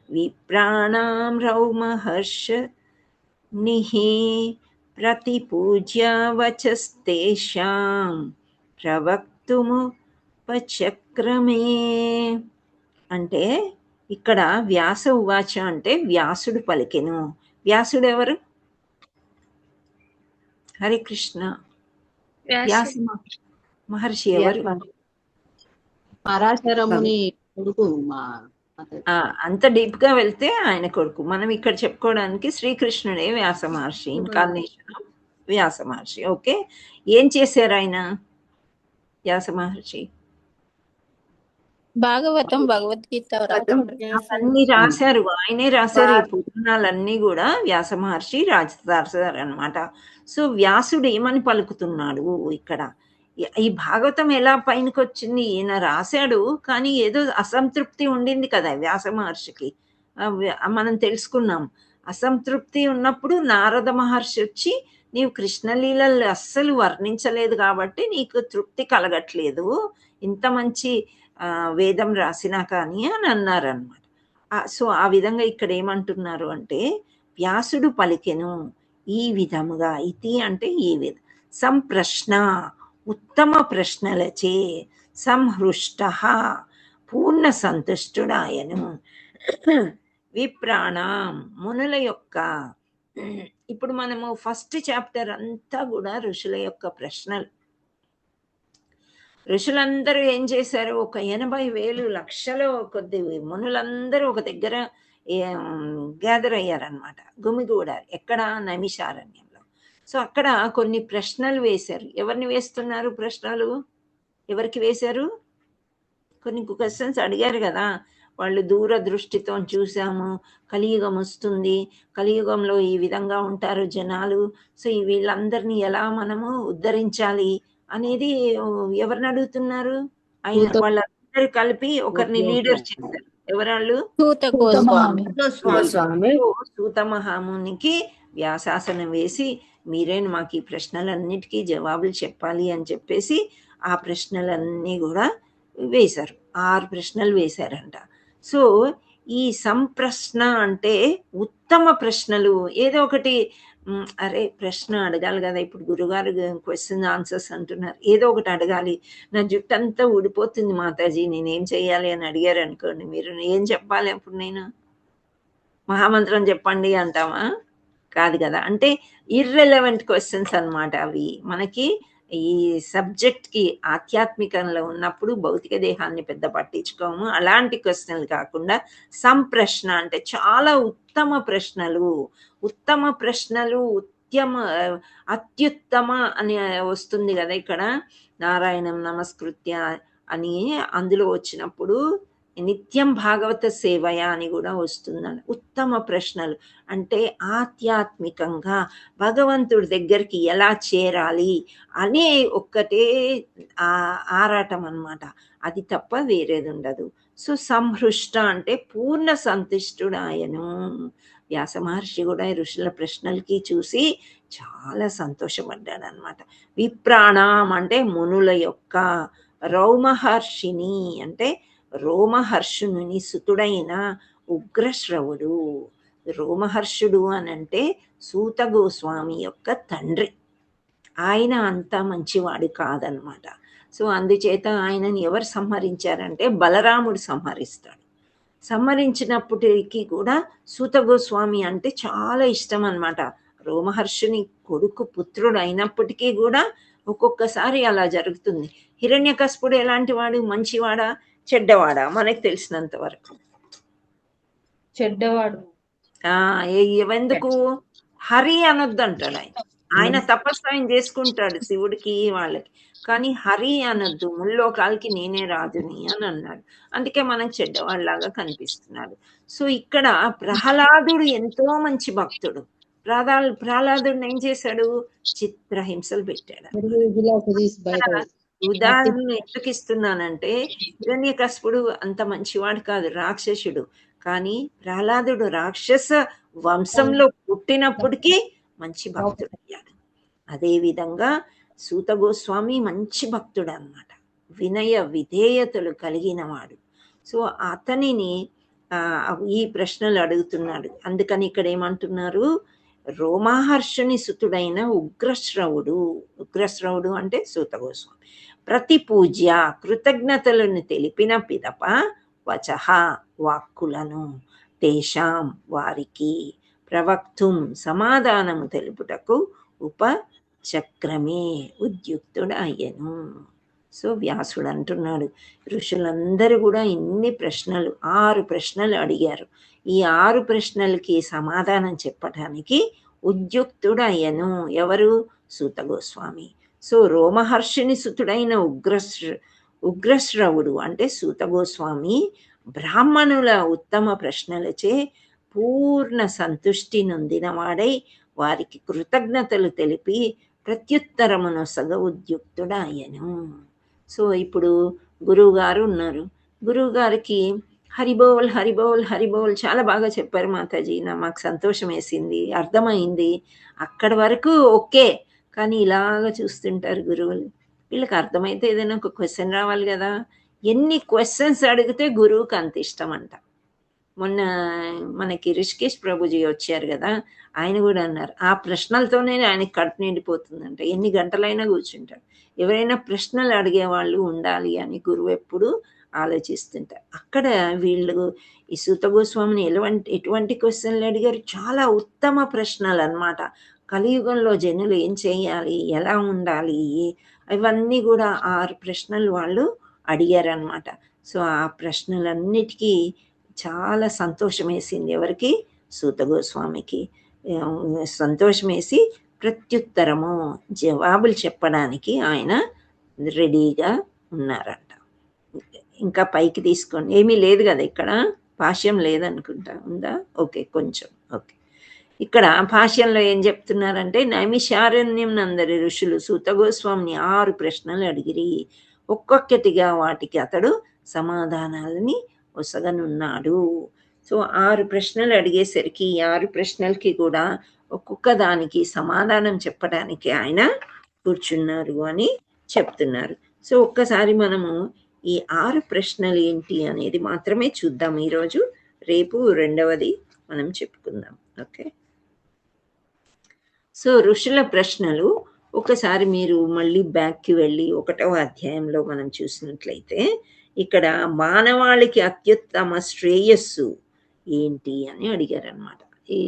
విప్రాణాం రౌమహర్ష నిహి ప్రతిపూజ్య వచస్తేషాం ప్రవక్తుముపచక్రమే. అంటే ఇక్కడ వ్యాస ఉవాచ అంటే వ్యాసుడు పలికెను. వ్యాసుడు ఎవరు? హరే కృష్ణ. వ్యాస మహర్షి ఎవరు? అంత డీప్ గా వెళ్తే ఆయన కొడుకు. మనం ఇక్కడ చెప్పుకోవడానికి శ్రీకృష్ణుడే వ్యాస మహర్షి, ఇన్కార్నేషన్ వ్యాస మహర్షి. ఓకే, ఏం చేశారు ఆయన? వ్యాస మహర్షి? భాగవతం, భగవద్గీత రాశాడు. అవన్నీ రాశారు, ఆయనే రాశారు. ఈ పురాణాలన్నీ కూడా వ్యాస మహర్షి రాశారు అనమాట. సో వ్యాసుడు ఏమని పలుకుతున్నాడు ఇక్కడ? ఈ భాగవతం ఎలా పైనకి వచ్చింది? ఈయన రాశాడు, కానీ ఏదో అసంతృప్తి ఉండింది కదా వ్యాస మహర్షికి. మనం తెలుసుకున్నాం. అసంతృప్తి ఉన్నప్పుడు నారద మహర్షి వచ్చి, నీవు కృష్ణలీలలు అస్సలు వర్ణించలేదు కాబట్టి నీకు తృప్తి కలగట్లేదు, ఇంత మంచి వేదం రాసినా కానీ అని అన్నారనమాట. సో ఆ విధంగా ఇక్కడ ఏమంటున్నారు అంటే, వ్యాసుడు పలికెను ఈ విధముగా. ఇతి అంటే ఈ విధం. సంప్రశ్న ఉత్తమ ప్రశ్నలచే సంహృష్ట పూర్ణ సంతుష్టుడాయను విప్రాణం మునుల యొక్క. ఇప్పుడు మనము ఫస్ట్ చాప్టర్ అంతా కూడా ఋషుల యొక్క ప్రశ్నలు. ఋషులందరూ ఏం చేశారు? ఒక 80,000 లక్షల కొద్ది మునులందరూ ఒక దగ్గర గ్యాదర్ అయ్యారనమాట, గుమిగూడారు. ఎక్కడ? నైమిషారణ్యంలో. సో అక్కడ కొన్ని ప్రశ్నలు వేశారు. ఎవరిని వేస్తున్నారు ప్రశ్నలు? ఎవరికి వేశారు? కొన్ని క్వశ్చన్స్ అడిగారు కదా వాళ్ళు. దూరదృష్టితో చూసాము, కలియుగం వస్తుంది, కలియుగంలో ఈ విధంగా ఉంటారు జనాలు, సో వీళ్ళందరినీ ఎలా మనము ఉద్ధరించాలి అనేది ఎవరిని అడుగుతున్నారు? ఆయన వాళ్ళందరూ కలిపి ఒకరిని లీడర్ చేశారు. ఎవరాళ్ళు? సూత మహామునికి వ్యాసాసనం వేసి, మీరేను మాకు ఈ ప్రశ్నలన్నిటికీ జవాబులు చెప్పాలి అని చెప్పేసి ఆ ప్రశ్నలన్నీ కూడా వేశారు. 6 ప్రశ్నలు వేశారంట. సో ఈ సంప్రశ్న అంటే ఉత్తమ ప్రశ్నలు. ఏదో ఒకటి అరే ప్రశ్న అడగాలి కదా, ఇప్పుడు గురుగారు క్వశ్చన్ ఆన్సర్స్ అంటున్నారు, ఏదో ఒకటి అడగాలి. నా జుట్టు అంతా ఊడిపోతుంది మాతాజీ, నేనేం చెయ్యాలి అని అడిగారు అనుకోండి, మీరు ఏం చెప్పాలి అప్పుడు? నేను మహామంత్రం చెప్పండి అంటామా? కాదు కదా. అంటే ఇర్రెలవెంట్ క్వశ్చన్స్ అన్నమాట అవి. మనకి ఈ సబ్జెక్ట్కి ఆధ్యాత్మికంలో ఉన్నప్పుడు భౌతిక దేహాన్ని పెద్ద పట్టించుకోము. అలాంటి క్వశ్చన్లు కాకుండా సంప్రశ్న అంటే చాలా ఉత్తమ ప్రశ్నలు. ఉత్తమ ప్రశ్నలు, అత్యుత్తమ అని వస్తుంది కదా ఇక్కడ, నారాయణం నమస్కృత్య అని అందులో వచ్చినప్పుడు నిత్యం భాగవత సేవయ అని కూడా వస్తుందని. ఉత్తమ ప్రశ్నలు అంటే ఆధ్యాత్మికంగా భగవంతుడి దగ్గరికి ఎలా చేరాలి అనే ఒక్కటే ఆరాటం అన్నమాట. అది తప్ప వేరేది ఉండదు. సో సంహృష్ట అంటే పూర్ణ సంతుష్టుడాయను. వ్యాస మహర్షి కూడా ఋషుల ప్రశ్నలకి చూసి చాలా సంతోషపడ్డాడు అనమాట. విప్రాణం అంటే మునుల యొక్క. రౌమహర్షిని అంటే రోమహర్షుని సుతుడైన ఉగ్రశ్రవుడు. రోమహర్షుడు అని అంటే సూత గోస్వామి యొక్క తండ్రి. ఆయన అంత మంచివాడు కాదనమాట. సో అందుచేత ఆయనని ఎవరు సంహరించారంటే బలరాముడు సంహరిస్తాడు. సంహరించినప్పటికీ కూడా సూత గోస్వామి అంటే చాలా ఇష్టం అనమాట. రోమహర్షుని కొడుకు పుత్రుడు అయినప్పటికీ కూడా ఒక్కొక్కసారి అలా జరుగుతుంది. హిరణ్యకశిపుడు ఎలాంటి వాడు? మంచివాడా చెడ్డవాడా? మనకు తెలిసినంత వరకు చెడ్డవాడు. ఎందుకు? హరి అనొద్దు అంటాడు ఆయన. ఆయన తపస్సు ఆయన చేసుకుంటాడు శివుడికి వాళ్ళకి, కానీ హరి అనొద్దు. ముల్లోకాలకి నేనే రాజుని అని అన్నాడు. అందుకే మనకు చెడ్డవాళ్ళలాగా కనిపిస్తున్నాడు. సో ఇక్కడ ప్రహ్లాదుడు ఎంతో మంచి భక్తుడు. ప్రహ్లాదుడిని ఏం చేశాడు? చిత్రహింసలు పెట్టాడు. ఉదాహరణ ఎందుకు ఇస్తున్నానంటే, హిరణ్యకశిపుడు అంత మంచివాడు కాదు, రాక్షసుడు. కానీ ప్రహ్లాదుడు రాక్షస వంశంలో పుట్టినప్పటికీ మంచి భక్తుడు అయ్యాడు. అదే విధంగా సూత గోస్వామి మంచి భక్తుడు అన్నమాట, వినయ విధేయతలు కలిగిన వాడు. సో అతనిని ఈ ప్రశ్నలు అడుగుతున్నాడు. అందుకని ఇక్కడ ఏమంటున్నారు? రోమహర్షుని సుతుడైన ఉగ్రశ్రవుడు. ఉగ్రశ్రవుడు అంటే సూత గోస్వామి. ప్రతి పూజ్య కృతజ్ఞతలను తెలిపిన పిదప వచః వాక్కులను తేషాం వారికి ప్రవక్తుం సమాధానము తెలుపుటకు ఉపచక్రమే ఉద్యుక్తుడు అయ్యను. సో వ్యాసుడు అంటున్నాడు, ఋషులందరూ కూడా ఇన్ని ప్రశ్నలు 6 ప్రశ్నలు అడిగారు. ఈ 6 ప్రశ్నలకి సమాధానం చెప్పటానికి ఉద్యుక్తుడు అయ్యను. ఎవరు? సూత గోస్వామి. సో రోమహర్షిని సుతుడైన ఉగ్రశ్రవుడు అంటే సూత గోస్వామి బ్రాహ్మణుల ఉత్తమ ప్రశ్నలచే పూర్ణ సంతుష్టి నొందినవాడై వారికి కృతజ్ఞతలు తెలిపి ప్రత్యుత్తరమును సగ ఉద్యుక్తుడాయను. సో ఇప్పుడు గురువుగారు ఉన్నారు. గురువుగారికి హరిబోల్ హరిబోల్ హరిబోల్ చాలా బాగా చెప్పారు మాతాజీ, మాకు సంతోషం వేసింది, అర్థమైంది. అక్కడి వరకు ఓకే, కానీ ఇలాగ చూస్తుంటారు గురువులు. వీళ్ళకి అర్థమైతే ఏదైనా ఒక క్వశ్చన్ రావాలి కదా. ఎన్ని క్వశ్చన్స్ అడిగితే గురువుకి అంత ఇష్టం అంట. మొన్న మనకి రిషికేష్ ప్రభుజీ వచ్చారు కదా, ఆయన కూడా అన్నారు ఆ ప్రశ్నలతోనే ఆయనకి కడుపు నిండిపోతుందంట. ఎన్ని గంటలైనా కూర్చుంటారు. ఎవరైనా ప్రశ్నలు అడిగేవాళ్ళు ఉండాలి అని గురువు ఎప్పుడు ఆలోచిస్తుంటారు. అక్కడ వీళ్ళు ఈ సూత గోస్వామిని ఎటువంటి క్వశ్చన్లు అడిగారు? చాలా ఉత్తమ ప్రశ్నలు అన్నమాట. కలియుగంలో జనులు ఏం చేయాలి, ఎలా ఉండాలి, ఇవన్నీ కూడా 6 ప్రశ్నలు వాళ్ళు అడిగారనమాట. సో ఆ ప్రశ్నలన్నిటికీ చాలా సంతోషం వేసింది. ఎవరికి? సూత గోస్వామికి సంతోషం వేసి ప్రత్యుత్తరము జవాబులు చెప్పడానికి ఆయన రెడీగా ఉన్నారంట. ఇంకా పైకి తీసుకోండి. ఏమీ లేదు కదా ఇక్కడ, భాష్యం లేదనుకుంటా, ఉందా? ఓకే, కొంచెం ఓకే. ఇక్కడ భాష్యంలో ఏం చెప్తున్నారంటే, నైమిషారణ్యం నందరి ఋషులు సూత గోస్వామిని 6 ప్రశ్నలు అడిగిరి. ఒక్కొక్కటిగా వాటికి అతడు సమాధానాలని ఒసగనున్నాడు. సో 6 ప్రశ్నలు అడిగేసరికి ఈ 6 ప్రశ్నలకి కూడా ఒక్కొక్క దానికి సమాధానం చెప్పడానికి ఆయన కూర్చున్నారు అని చెప్తున్నారు. సో ఒక్కసారి మనము ఈ 6 ప్రశ్నలు ఏంటి అనేది మాత్రమే చూద్దాం ఈరోజు. రేపు రెండవది మనం చెప్పుకుందాం. ఓకే. సో ఋషుల ప్రశ్నలు ఒకసారి మీరు మళ్ళీ బ్యాక్కి వెళ్ళి 1వ అధ్యాయంలో మనం చూసినట్లయితే ఇక్కడ మానవాళికి అత్యుత్తమ శ్రేయస్సు ఏంటి అని అడిగారనమాట. ఈ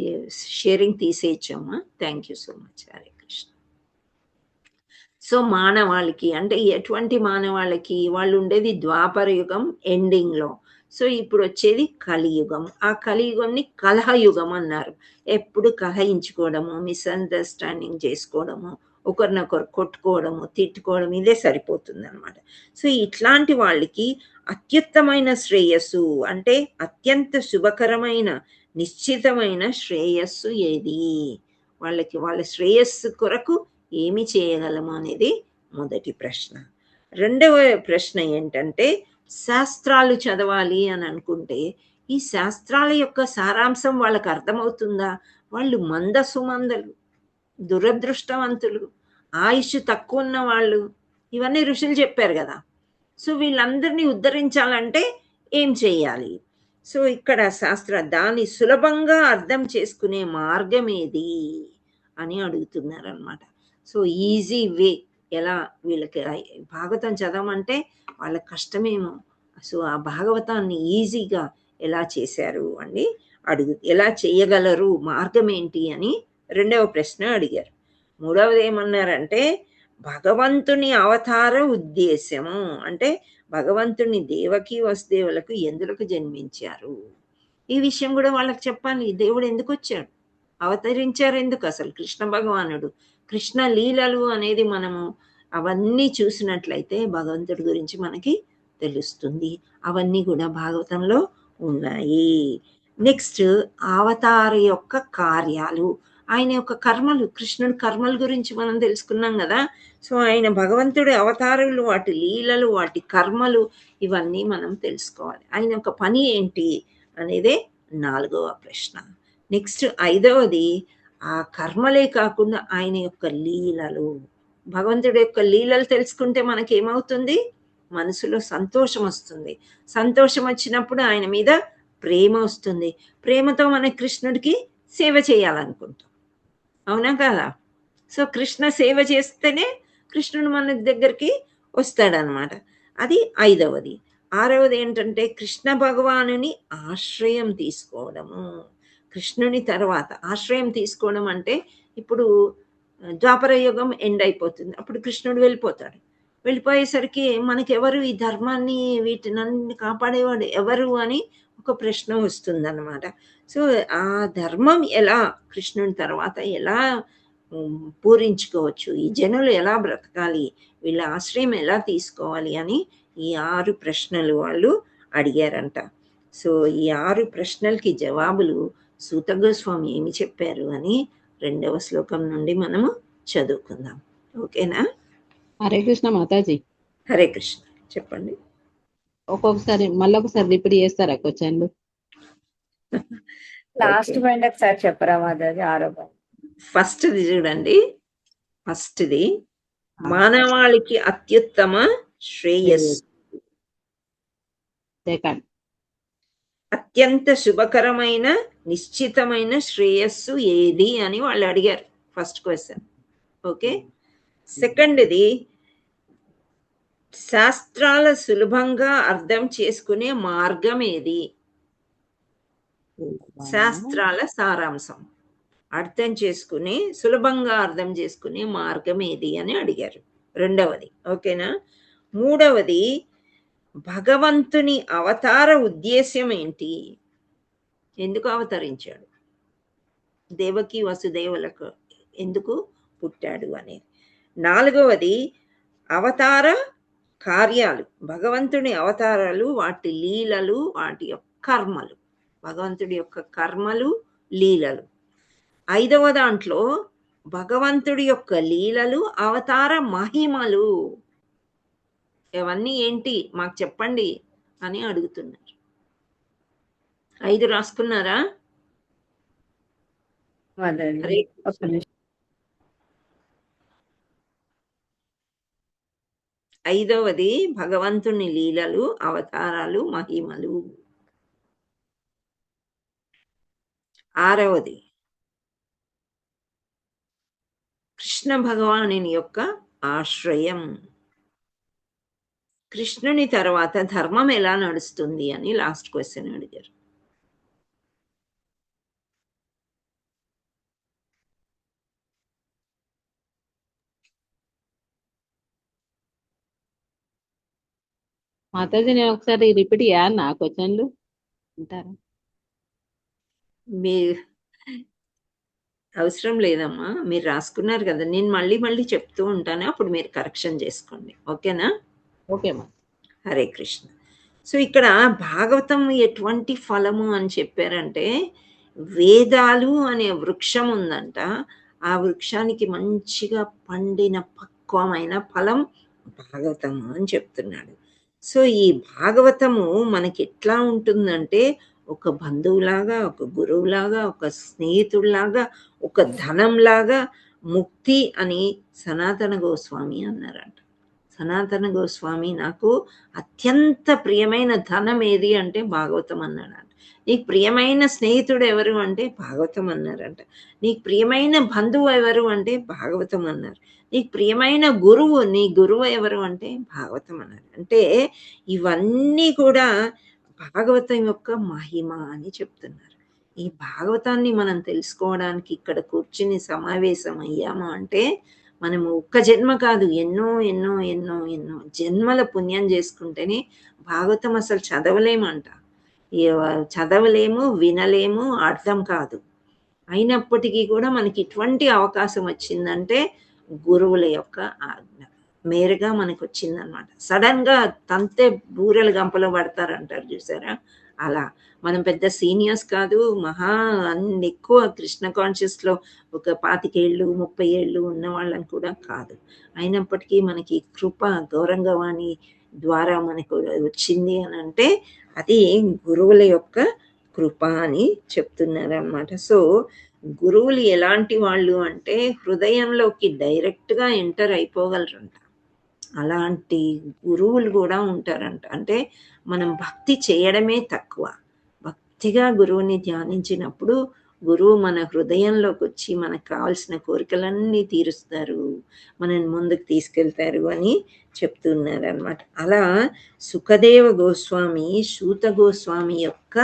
షేరింగ్ తీసేయచ్చమ్మా. Thank you so much. Hare Krishna. So మానవాళికి అంటే ఎటువంటి మానవాళికి? వాళ్ళు ఉండేది ద్వాపర యుగం ఎండింగ్లో. సో ఇప్పుడు వచ్చేది కలియుగం. ఆ కలియుగంని కలహయుగం అన్నారు. ఎప్పుడు కలహించుకోవడము, మిస్అండర్స్టాండింగ్ చేసుకోవడము, ఒకరినొకరు కొట్టుకోవడము, తిట్టుకోవడం, ఇదే సరిపోతుంది అనమాట. సో ఇట్లాంటి వాళ్ళకి అత్యుత్తమైన శ్రేయస్సు అంటే అత్యంత శుభకరమైన నిశ్చితమైన శ్రేయస్సు ఏది? వాళ్ళకి వాళ్ళ శ్రేయస్సు కొరకు ఏమి చేయగలము అనేది మొదటి ప్రశ్న. రెండవ ప్రశ్న ఏంటంటే, శాస్త్రాలు చదవాలి అని అనుకుంటే ఈ శాస్త్రాల యొక్క సారాంశం వాళ్ళకి అర్థమవుతుందా? వాళ్ళు మందసుమందలు, దురదృష్టవంతులు, ఆయుష్ తక్కువ ఉన్న వాళ్ళు, ఇవన్నీ ఋషులు చెప్పారు కదా. సో వీళ్ళందరినీ ఉద్ధరించాలంటే ఏం చేయాలి? సో ఇక్కడ దాన్ని సులభంగా అర్థం చేసుకునే మార్గం ఏది అని అడుగుతున్నారు అనమాట. సో ఈజీ వే ఎలా? వీళ్ళకి భాగవతం చదవమంటే వాళ్ళకి కష్టమేమో. సో ఆ భాగవతాన్ని ఈజీగా ఎలా చేశారు అని ఎలా చేయగలరు, మార్గం ఏంటి అని రెండవ ప్రశ్న అడిగారు. మూడవది ఏమన్నారంటే, భగవంతుని అవతార ఉద్దేశము అంటే భగవంతుని దేవకి వసుదేవులకు ఎందులకు జన్మించారు, ఈ విషయం కూడా వాళ్ళకి చెప్పాలి. దేవుడు ఎందుకు వచ్చాడు, అవతరించారు ఎందుకు, అసలు కృష్ణ భగవానుడు, కృష్ణ లీలలు అనేది మనము అవన్నీ చూసినట్లయితే భగవంతుడి గురించి మనకి తెలుస్తుంది. అవన్నీ కూడా భాగవతంలో ఉన్నాయి. నెక్స్ట్ అవతార యొక్క కార్యాలు, ఆయన యొక్క కర్మలు, కృష్ణుడి కర్మల గురించి మనం తెలుసుకున్నాం కదా. సో ఆయన భగవంతుడి అవతారాలు, వాటి లీలలు, వాటి కర్మలు, ఇవన్నీ మనం తెలుసుకోవాలి. ఆయన యొక్క పని ఏంటి అనేదే 4వ ప్రశ్న. నెక్స్ట్ 5వది, ఆ కర్మలే కాకుండా ఆయన యొక్క లీలలు, భగవంతుడి యొక్క లీలలు తెలుసుకుంటే మనకి ఏమవుతుంది? మనసులో సంతోషం వస్తుంది. సంతోషం వచ్చినప్పుడు ఆయన మీద ప్రేమ వస్తుంది. ప్రేమతో మన కృష్ణుడికి సేవ చేయాలనుకుంటాం, అవునా కదా? సో కృష్ణ సేవ చేస్తేనే కృష్ణుడు మన దగ్గరికి వస్తాడనమాట. అది 5వది. 6వది ఏంటంటే, కృష్ణ భగవానుని ఆశ్రయం తీసుకోవడము. కృష్ణుని తర్వాత ఆశ్రయం తీసుకోవడం అంటే, ఇప్పుడు ద్వాపర యుగం ఎండ్ అయిపోతుంది, అప్పుడు కృష్ణుడు వెళ్ళిపోతాడు. వెళ్ళిపోయేసరికి మనకెవరు ఈ ధర్మాన్ని, వీటినన్ని కాపాడేవాడు ఎవరు అని ఒక ప్రశ్న వస్తుందన్నమాట. సో ఆ ధర్మం ఎలా కృష్ణుని తర్వాత ఎలా పూరించుకోవచ్చు, ఈ జనులు ఎలా బ్రతకాలి, వీళ్ళ ఆశ్రయం ఎలా తీసుకోవాలి అని ఈ 6 ప్రశ్నలు వాళ్ళు అడిగారంట. సో ఈ 6 ప్రశ్నలకి జవాబులు సూత గోస్వామి ఏమి చెప్పారు అని 2వ శ్లోకం నుండి మనము చదువుకుందాం. ఓకేనా? హరే కృష్ణ మాతాజీ. హరే కృష్ణ. చెప్పండి. ఒక్కొక్కసారి మళ్ళొకసారి రిపీట్ చేస్తారా క్వశ్చన్లు? లాస్ట్ పాయింట్ ఒకసారి చెప్పరా మాతాజీ? 6వ పాయింట్. ఫస్ట్ది చూడండి. ఫస్ట్ది మానవాళికి అత్యుత్తమ శ్రేయస్సు, సెకండ్ అత్యంత శుభకరమైన నిశ్చితమైన శ్రేయస్సు ఏది అని వాళ్ళు అడిగారు. First question. ఓకే. సెకండ్ది శాస్త్రాల సులభంగా అర్థం చేసుకునే మార్గం ఏది? శాస్త్రాల సారాంశం అర్థం చేసుకుని సులభంగా అర్థం చేసుకునే మార్గం ఏది అని అడిగారు. రెండవది. ఓకేనా? మూడవది భగవంతుని అవతార ఉద్దేశ్యం ఏంటి, ఎందుకు అవతరించాడు, దేవకి వసుదేవులకు ఎందుకు పుట్టాడు అనేది. నాలుగవది అవతార కార్యాలు, భగవంతుని అవతారాలు, వాటి లీలలు, వాటి యొక్క కర్మలు, భగవంతుడి యొక్క కర్మలు లీలలు. ఐదవ దాంట్లో భగవంతుడి యొక్క లీలలు, అవతార మహిమలు, ఇవన్నీ ఏంటి మాకు చెప్పండి అని అడుగుతున్నారు. 5 రాసుకున్నారా? మాతాజీ హరే ఒక్క నిమిషం. 5వది భగవంతుని లీలలు, అవతారాలు, మహిమలు. 6వది కృష్ణ భగవానుని యొక్క ఆశ్రయం. కృష్ణుని తర్వాత ధర్మం ఎలా నడుస్తుంది అని లాస్ట్ క్వశ్చన్ అడిగారు. మాతాజీ నేను ఒకసారి రిపీట్ చేయనా క్వశ్చన్లు అంటారా? మీ అవసరం లేదమ్మా, మీరు రాసుకున్నారు కదా, నేను మళ్ళీ మళ్ళీ చెప్తూ ఉంటాను, అప్పుడు మీరు కరెక్షన్ చేసుకోండి. ఓకేనా? ఓకే మా. హరే కృష్ణ. సో ఇక్కడ భాగవతం ఎటువంటి ఫలము అని చెప్పారంటే, వేదాలు అనే వృక్షం ఉందంట, ఆ వృక్షానికి మంచిగా పండిన పక్వమైన ఫలం భాగవతము అని చెప్తున్నాడు. సో ఈ భాగవతము మనకి ఎట్లా ఉంటుందంటే, ఒక బంధువులాగా, ఒక గురువులాగా, ఒక స్నేహితుడిలాగా, ఒక ధనంలాగా, ముక్తి అని సనాతన గోస్వామి అన్నారంట. సనాతన గోస్వామి నాకు అత్యంత ప్రియమైన ధనం ఏది అంటే భాగవతం అన్నాడంట. నీకు ప్రియమైన స్నేహితుడు ఎవరు అంటే భాగవతం అన్నారంట. నీకు ప్రియమైన బంధువు ఎవరు అంటే భాగవతం అన్నారు. నీకు ప్రియమైన గురువు, నీ గురువు ఎవరు అంటే భాగవతం అన్నారు. అంటే ఇవన్నీ కూడా భాగవతం యొక్క మహిమ అని చెప్తున్నారు. ఈ భాగవతాన్ని మనం తెలుసుకోవడానికి ఇక్కడ కూర్చుని సమావేశం అయ్యాము అంటే, మనము ఒక్క జన్మ కాదు, ఎన్నో ఎన్నో ఎన్నో ఎన్నో జన్మల పుణ్యం చేసుకుంటేనే భాగవతం అసలు చదవలేమంట. చదవలేము, వినలేము, అర్థం కాదు. అయినప్పటికీ కూడా మనకి ఇటువంటి అవకాశం వచ్చిందంటే గురువుల యొక్క ఆజ్ఞ మేరగా మనకు వచ్చిందనమాట. సడన్ గా తంతే బూరెలు గంపలో పడతారంటారు చూసారా, అలా. మనం పెద్ద సీనియర్స్ కాదు, మహా అన్ని ఎక్కువ కృష్ణ కాన్షియస్ లో ఒక 25 ఏళ్ళు 30 ఏళ్ళు ఉన్న వాళ్ళని కూడా కాదు. అయినప్పటికీ మనకి కృప గౌరంగవాణి ద్వారా మనకు వచ్చింది అని అంటే అది గురువుల యొక్క కృప అని చెప్తున్నారు అన్నమాట. సో గురువులు ఎలాంటి వాళ్ళు అంటే హృదయంలోకి డైరెక్ట్ గా ఎంటర్ అయిపోగలరంట. అలాంటి గురువులు కూడా ఉంటారంట. అంటే మనం భక్తి చేయడమే తక్కువ, భక్తిగా గురువుని ధ్యానించినప్పుడు గురువు మన హృదయంలోకి వచ్చి మనకు కావాల్సిన కోరికలన్నీ తీరుస్తారు, మనని ముందుకు తీసుకెళ్తారు అని చెప్తున్నారు అనమాట. అలా సుఖదేవ గోస్వామి సూత గోస్వామి యొక్క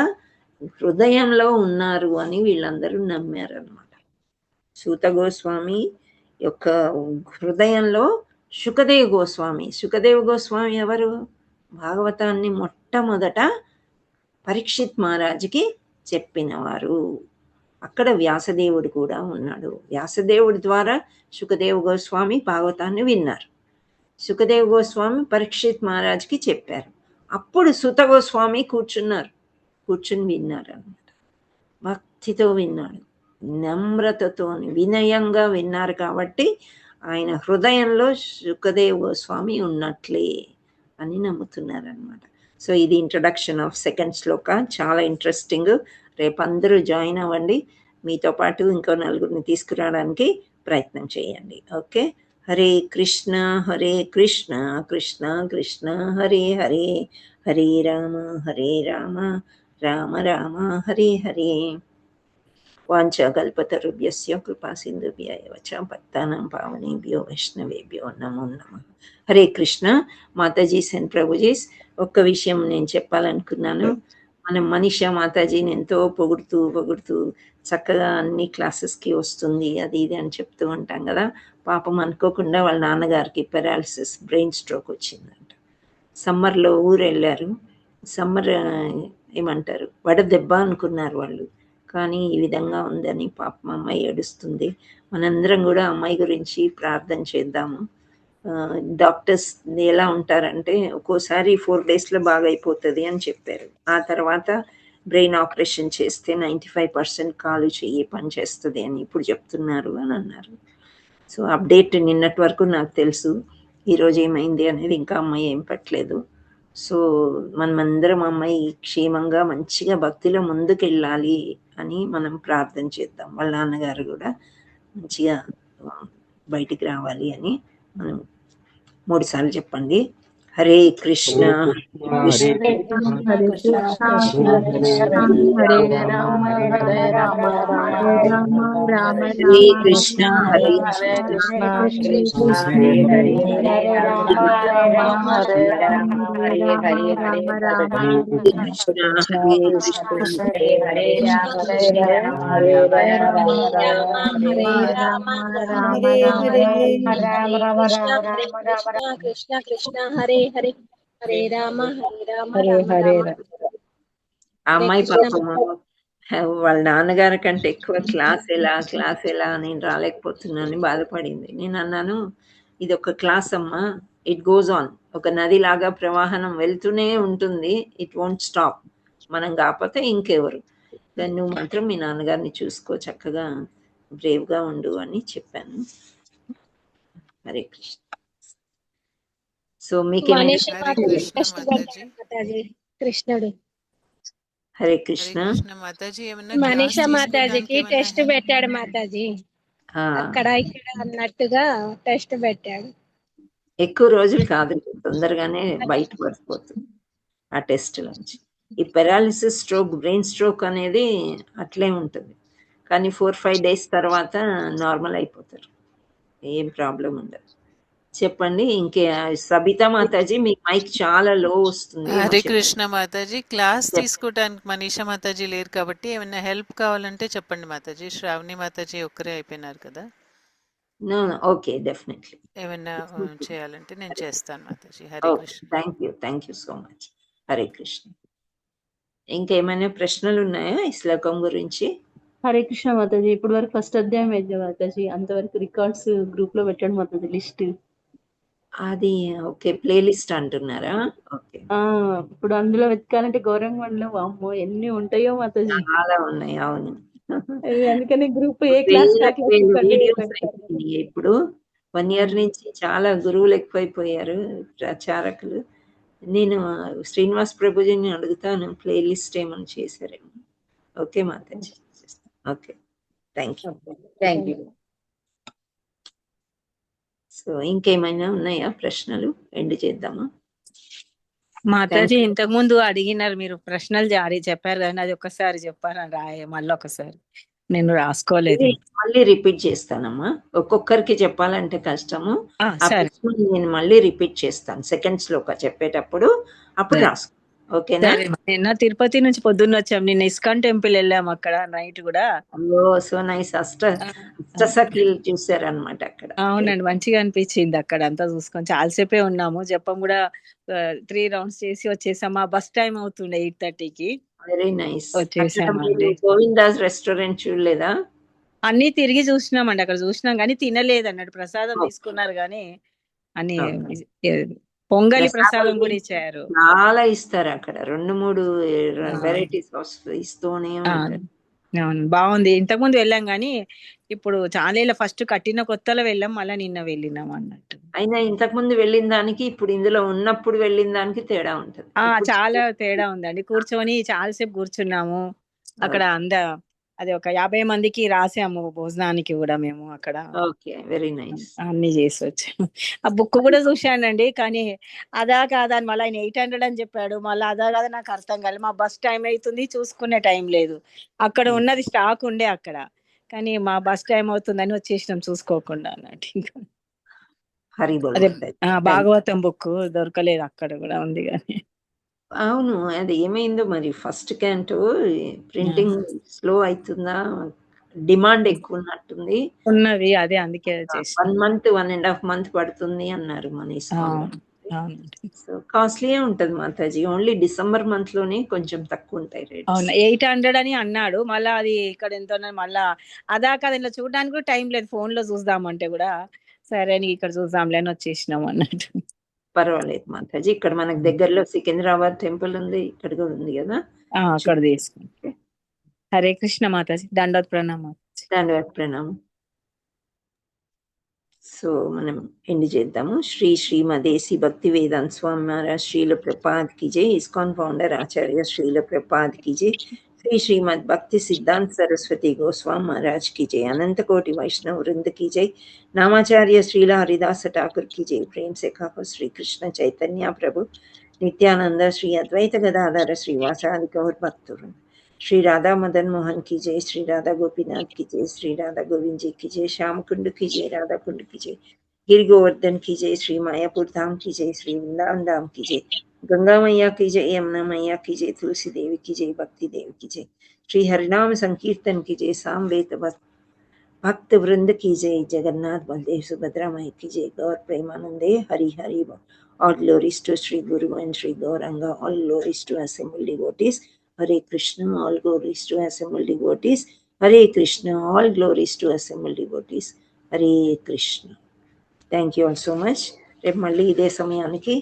హృదయంలో ఉన్నారు అని వీళ్ళందరూ నమ్మారనమాట. సూత గోస్వామి యొక్క హృదయంలో సుఖదేవ గోస్వామి. సుఖదేవ గోస్వామి ఎవరు? భాగవతాన్ని మొట్టమొదట పరీక్షిత్ మహారాజుకి చెప్పినవారు. అక్కడ వ్యాసదేవుడు కూడా ఉన్నాడు. వ్యాసదేవుడి ద్వారా సుఖదేవ్ గోస్వామి భాగవతాన్ని విన్నారు. సుఖదేవ్ గోస్వామి పరీక్షిత్ మహారాజ్కి చెప్పారు. అప్పుడు సుత గోస్వామి కూర్చుని విన్నారు అన్నమాట. భక్తితో విన్నాడు, నమ్రతతో వినయంగా విన్నారు. కాబట్టి ఆయన హృదయంలో సుఖదేవ్ గోస్వామి ఉన్నట్లే అని నమ్ముతున్నారనమాట. సో ఇది ఇంట్రడక్షన్ ఆఫ్ సెకండ్ శ్లోక. చాలా ఇంట్రెస్టింగ్. రేపు అందరూ జాయిన్ అవ్వండి. మీతో పాటు ఇంకో నలుగురిని తీసుకురావడానికి ప్రయత్నం చేయండి. ఓకే. హరే కృష్ణ కృష్ణ కృష్ణ హరే హరే, హరే రామ రామ రామ హరే హరే. వాంఛాకల్పతరుభ్యస్య కృపా సింధుభ్య ఏవ చ పతితానాం పావనేభ్యో వైష్ణవేభ్యో నమో నమః. హరే కృష్ణ. మాతాజీస్ అండ్ ప్రభుజీస్, ఒక్క విషయం నేను చెప్పాలనుకున్నాను. మనం మనీషా మాతాజీని ఎంతో పొగుడుతూ చక్కగా అన్ని క్లాసెస్కి వస్తుంది అది ఇది అని చెప్తూ ఉంటాం కదా. పాపం అనుకోకుండా వాళ్ళ నాన్నగారికి పెరాలిసిస్, బ్రెయిన్ స్ట్రోక్ వచ్చిందంట. సమ్మర్లో ఊరు వెళ్ళారు. సమ్మర్ ఏమంటారు, వడదెబ్బ అనుకున్నారు వాళ్ళు. కానీ ఈ విధంగా ఉందని పాపం అమ్మాయి ఏడుస్తుంది. మనందరం కూడా అమ్మాయి గురించి ప్రార్థన చేద్దాము. డాక్టర్స్ ఎలా ఉంటారంటే ఒక్కోసారి 4 daysలో బాగా అయిపోతుంది అని చెప్పారు. ఆ తర్వాత బ్రెయిన్ ఆపరేషన్ చేస్తే 95% కాలు చెయ్యి పని చేస్తుంది అని ఇప్పుడు చెప్తున్నారు అని అన్నారు. సో అప్డేట్ నిన్నటి వరకు నాకు తెలుసు. ఈరోజు ఏమైంది అనేది ఇంకా అమ్మాయి ఏం పెట్టలేదు. సో మనమందరం అమ్మాయి క్షేమంగా మంచిగా భక్తిలో ముందుకెళ్ళాలి అని మనం ప్రార్థన చేద్దాం. వాళ్ళ నాన్నగారు కూడా మంచిగా బయటికి రావాలి అని మనం 3 సార్లు చెప్పండి. హరే కృష్ణ హరే కృష్ణ హరే రామ హరే రామ రామ రామ హరే కృష్ణ హరే కృష్ణ కృష్ణ హరే హరే, హరే రామ హరే రామ హరే హరే, రామ రామ కృష్ణ హరే కృష్ణ హరే హరే రామ హరే రామ హరే రామ రామ కృష్ణ కృష్ణ హరే హరే, హరే రామ హరే హరే. ఆ అమ్మాయి పాపము వాళ్ళ నాన్నగారి కంటే ఎక్కువ క్లాస్ ఎలా నేను రాలేకపోతున్నానని బాధపడింది. నేను అన్నాను, ఇది ఒక క్లాస్ అమ్మా, ఇట్ గోస్ ఆన్. ఒక నది లాగా ప్రవాహనం వెళ్తూనే ఉంటుంది, ఇట్ వోంట్ స్టాప్. మనం కాకపోతే ఇంకెవరు. కానీ నువ్వు మాత్రం మీ నాన్నగారిని చూసుకో, చక్కగా బ్రేవ్గా ఉండు అని చెప్పాను. హరే కృష్ణ. సో మీకేమైనా కృష్ణుడు హరే కృష్ణ. మనీషా మాతాజీకి టెస్ట్ పెట్టాడు మాతాజీ. అక్కడ ఇక్కడ అన్నట్టుగా టెస్ట్ పెట్టాడు. ఎక్కువ రోజులు కాదు, తొందరగానే బయట పడిపోతుంది ఆ టెస్ట్ నుంచి. ఈ పెరాలిసిస్ స్ట్రోక్, బ్రెయిన్ స్ట్రోక్ అనేది అట్లే ఉంటుంది. కానీ 4-5 days తర్వాత నార్మల్ అయిపోతారు, ఏం ప్రాబ్లం ఉండదు. చెప్పండి. ఇంకే సబితా మాతాజీ, మీ మైక్ చాలా లో వస్తుంది. హరే కృష్ణ మాతాజీ, క్లాస్ తీసుకోవడానికి మనీషా మాతాజీ లేరు కాబట్టి ఏమైనా హెల్ప్ కావాలంటే చెప్పండి మాతాజీ. శ్రావణి మాతాజీ ఒక్కరే అయిపోయినారు కదా. ఓకే, డెఫినెట్లీ ఏమైనా చేయాలంటే నేను చేస్తాను Mataji. Hare Krishna. Thank you so much. Hare Krishna. ఇంకేమైనా ప్రశ్నలు ఉన్నాయా ఈ శ్లోకం గురించి? హరే కృష్ణ మాతాజీ, ఇప్పుడు వరకు ఫస్ట్ అధ్యాయం అయితే మాతాజీ, అంతవరకు రికార్డ్స్ గ్రూప్ లో పెట్టండి మాతాజీ లిస్ట్. అది ఓకే, ప్లేలిస్ట్ అంటున్నారా? ఓకే. ఇప్పుడు అందులో వెతకాలంటే గౌరంగంలో అమ్మో ఎన్ని ఉంటాయో మాతాజీ, చాలా ఉన్నాయి. అవును, అందుకని గ్రూప్ ఏ క్లాస్ ఇప్పుడు 1 year నుంచి చాలా గురువులు ఎక్కువైపోయారు, ప్రచారకులు. నేను శ్రీనివాస్ ప్రభుజీని అడుగుతాను, ప్లేలిస్ట్ ఏమైనా చేశారేమో. ఓకే మాతాజీ. Okay, thank you. సో ఇంకేమైనా ఉన్నాయా ప్రశ్నలు? ఎండ్ చేద్దామా మాతాజీ? ఇంతకు ముందు అడిగినారు మీరు, ప్రశ్నలు జారీ చెప్పారు కానీ అది ఒక్కసారి చెప్పారా మళ్ళీ ఒకసారి, నేను రాసుకోలేదు. మళ్ళీ రిపీట్ చేస్తానమ్మా. ఒక్కొక్కరికి చెప్పాలంటే కష్టము. నేను మళ్ళీ రిపీట్ చేస్తాను సెకండ్ శ్లోక చెప్పేటప్పుడు, అప్పుడు రాసుకో. ఓకేనా? నిన్న తిరుపతి నుంచి పొద్దున్న వచ్చాం, నిన్న ఇస్కాన్ టెంపుల్ వెళ్ళాము, అక్కడ నైట్ కూడా. So nice. అష్టసఖీలు చూసారనమాట అక్కడ. అవునండి, మంచిగా అనిపించింది అక్కడ అంతా చూసుకొని. చాలాసేపే ఉన్నాము, జపం కూడా 3 rounds చేసి వచ్చేసాము. బస్ టైం అవుతుండే 8:30కి. Very nice. అక్కడ మీరు వచ్చేసామండి. గోవిందాస్ రెస్టారెంట్ చూడలేదా? అన్ని తిరిగి చూసినామండి, అక్కడ చూసినాం కానీ తినలేదు అన్నట్టు. ప్రసాదం ఓకే. తీసుకున్నారు కానీ అన్ని ఓకే. పొంగలి ప్రసాదం ప్రసాదం కూడా ఇచ్చారు. చాలా ఇస్తారు అక్కడ. 2, 3 ఆ, వెరైటీస్ ఇస్తూనే ఆ, ఉంటారు. అవును, బాగుంది. ఇంతకుముందు వెళ్ళాం కానీ ఇప్పుడు చాలా ఫస్ట్ కట్టిన కొత్తలో వెళ్ళాం, మళ్ళీ నిన్న వెళ్ళినాం అన్నట్టు. అయినా ఇంతకుముందు వెళ్ళిన దానికి ఇప్పుడు ఇందులో ఉన్నప్పుడు వెళ్ళిన దానికి తేడా ఉంటది. ఇప్పుడు చాలా తేడా ఉందండి. కూర్చొని చాలాసేపు కూర్చున్నాము అక్కడ. అది ఒక 50 మందికి రాసాము భోజనానికి కూడా మేము అక్కడ. Okay, very nice. అన్ని చేసి వచ్చాము. ఆ బుక్ కూడా చూశానండి కానీ అదా కాదా అని మళ్ళీ ఆయన 800 అని చెప్పాడు. మళ్ళీ అదా కాదా నాకు అర్థం కాలేదు. మా బస్ టైం అవుతుంది, చూసుకునే టైం లేదు. అక్కడ ఉన్నది స్టాక్ ఉండే అక్కడ, కానీ మా బస్ టైం అవుతుందని వచ్చేసినాం చూసుకోకుండా అన్నట్టు. ఇంకా హరిబోల్ అదే మాతాజీ. భాగవతం బుక్ దొరకలేదు, అక్కడ కూడా ఉంది కానీ. అవును, అది ఏమైందో మరి. ఫస్ట్ క్యాంటు ప్రింటింగ్ స్లో అవుతుందా, డిమాండ్ ఎక్కువ ఉన్నట్టుంది. ఉన్నది అదే, అందుకే 1 month 1.5 month పడుతుంది అన్నారు మన ఇస్కాన్. అవునండి. సో కాస్ట్లీ ఉంటది మాతాజీ. ఓన్లీ డిసెంబర్ మంత్ లోనే కొంచెం తక్కువ ఉంటాయి రేట్స్. అవును, 800 అని అన్నాడు. మళ్ళా అది ఇక్కడ ఎంత మళ్ళా అదా కదా, ఇలా చూడడానికి కూడా టైం లేదు. ఫోన్ లో చూద్దామంటే కూడా సరే అని ఇక్కడ చూద్దాంలే అని వచ్చేసినాం అన్నట్టు. పర్వాలేదు మాతాజీ. ఇక్కడ మనకు దగ్గరలో సికింద్రాబాద్ టెంపుల్ ఉంది, ఇక్కడ కూడా ఉంది కదా. అక్కడ తీసుకుంటే. హరే కృష్ణ మాతాజీ, దండోత్ ప్రణామం. దండవత్ ప్రణామం. సో మనం ఎండ్ చేద్దాము. శ్రీ శ్రీమదేశి భక్తి వేదాంత స్వామి మహారాజ్ శ్రీల ప్రపాద్ की जय. इस्कॉन फाउंडर आचार्य श्रील प्रपाद की जय. श्री श्रीमद भक्ति सिद्धांत सरस्वती गोस्वामी महाराज की जय. अनंत कोटि वैष्णव वृंद की जय. नामाचार्य श्रील हरिदास ठाकुर की जय. प्रेम से कहो श्री कृष्ण चैतन्य प्रभु नित्यानंद श्री अद्वैत गदाधर श्रीवासादि गौर भक्तवृंद. श्री राधा मदन मोहन की जय. श्री राधा गोपीनाथ की जय. श्री राधा गोविंद जी की जय. श्याम कुंड की जय. राधा कुंड की जय. गिर गोवर्धन की जय. श्री मायापुर धाम की जय. श्री वृंदावन धाम की जय. गंगा मैया की जय. यमुना मैया की जय. तुलसी देवी की जय. भक्ति देवी की जय. श्री हरिनाम संकीर्तन की जय. सामवेद भक्त वृंद की जय. जगन्नाथ बलदेव सुभद्रा माई की जय. गौर प्रेमानंदे हरि हरि बोल. All glories to Sri Guru and Sri Gauranga. All glories to assembled devotees. Hare Krishna. All glories to assembled devotees. Hare Krishna. All glories to assembled devotees. Hare Krishna. Thank you all so much. రేపు మళ్ళీ ఇదే సమయానికి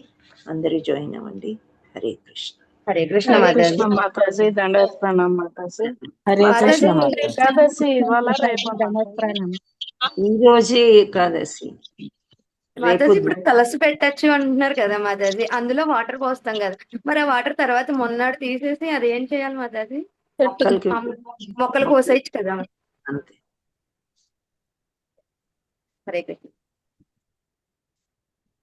అందరూ join అవ్వండి. హరే కృష్ణ. హరే కృష్ణ హరే మాతాజీ. కృష్ణ మాతాజీ, దండోత్ ప్రణామం మాతాజీ. హరే కృష్ణ మాతాజీ మాతాజీ. ఏకాదశి ఇవాళ రేపు దండోత్ ప్రణామం. ఈ రోజే ఏకాదశి. రేపు మాతాజీ ఇప్పుడు కలసి పెట్టచ్చు అంటున్నారు కదా మాతాజీ, అందులో వాటర్ పోస్తాం కదా, మరి ఆ వాటర్ తర్వాత మొన్నటి తీసేసి అది ఏం చేయాలి మాతాజీ? మొక్కలకి మొక్కలు కోసేయచ్చు కదా. అంతే. హరే కృష్ణ.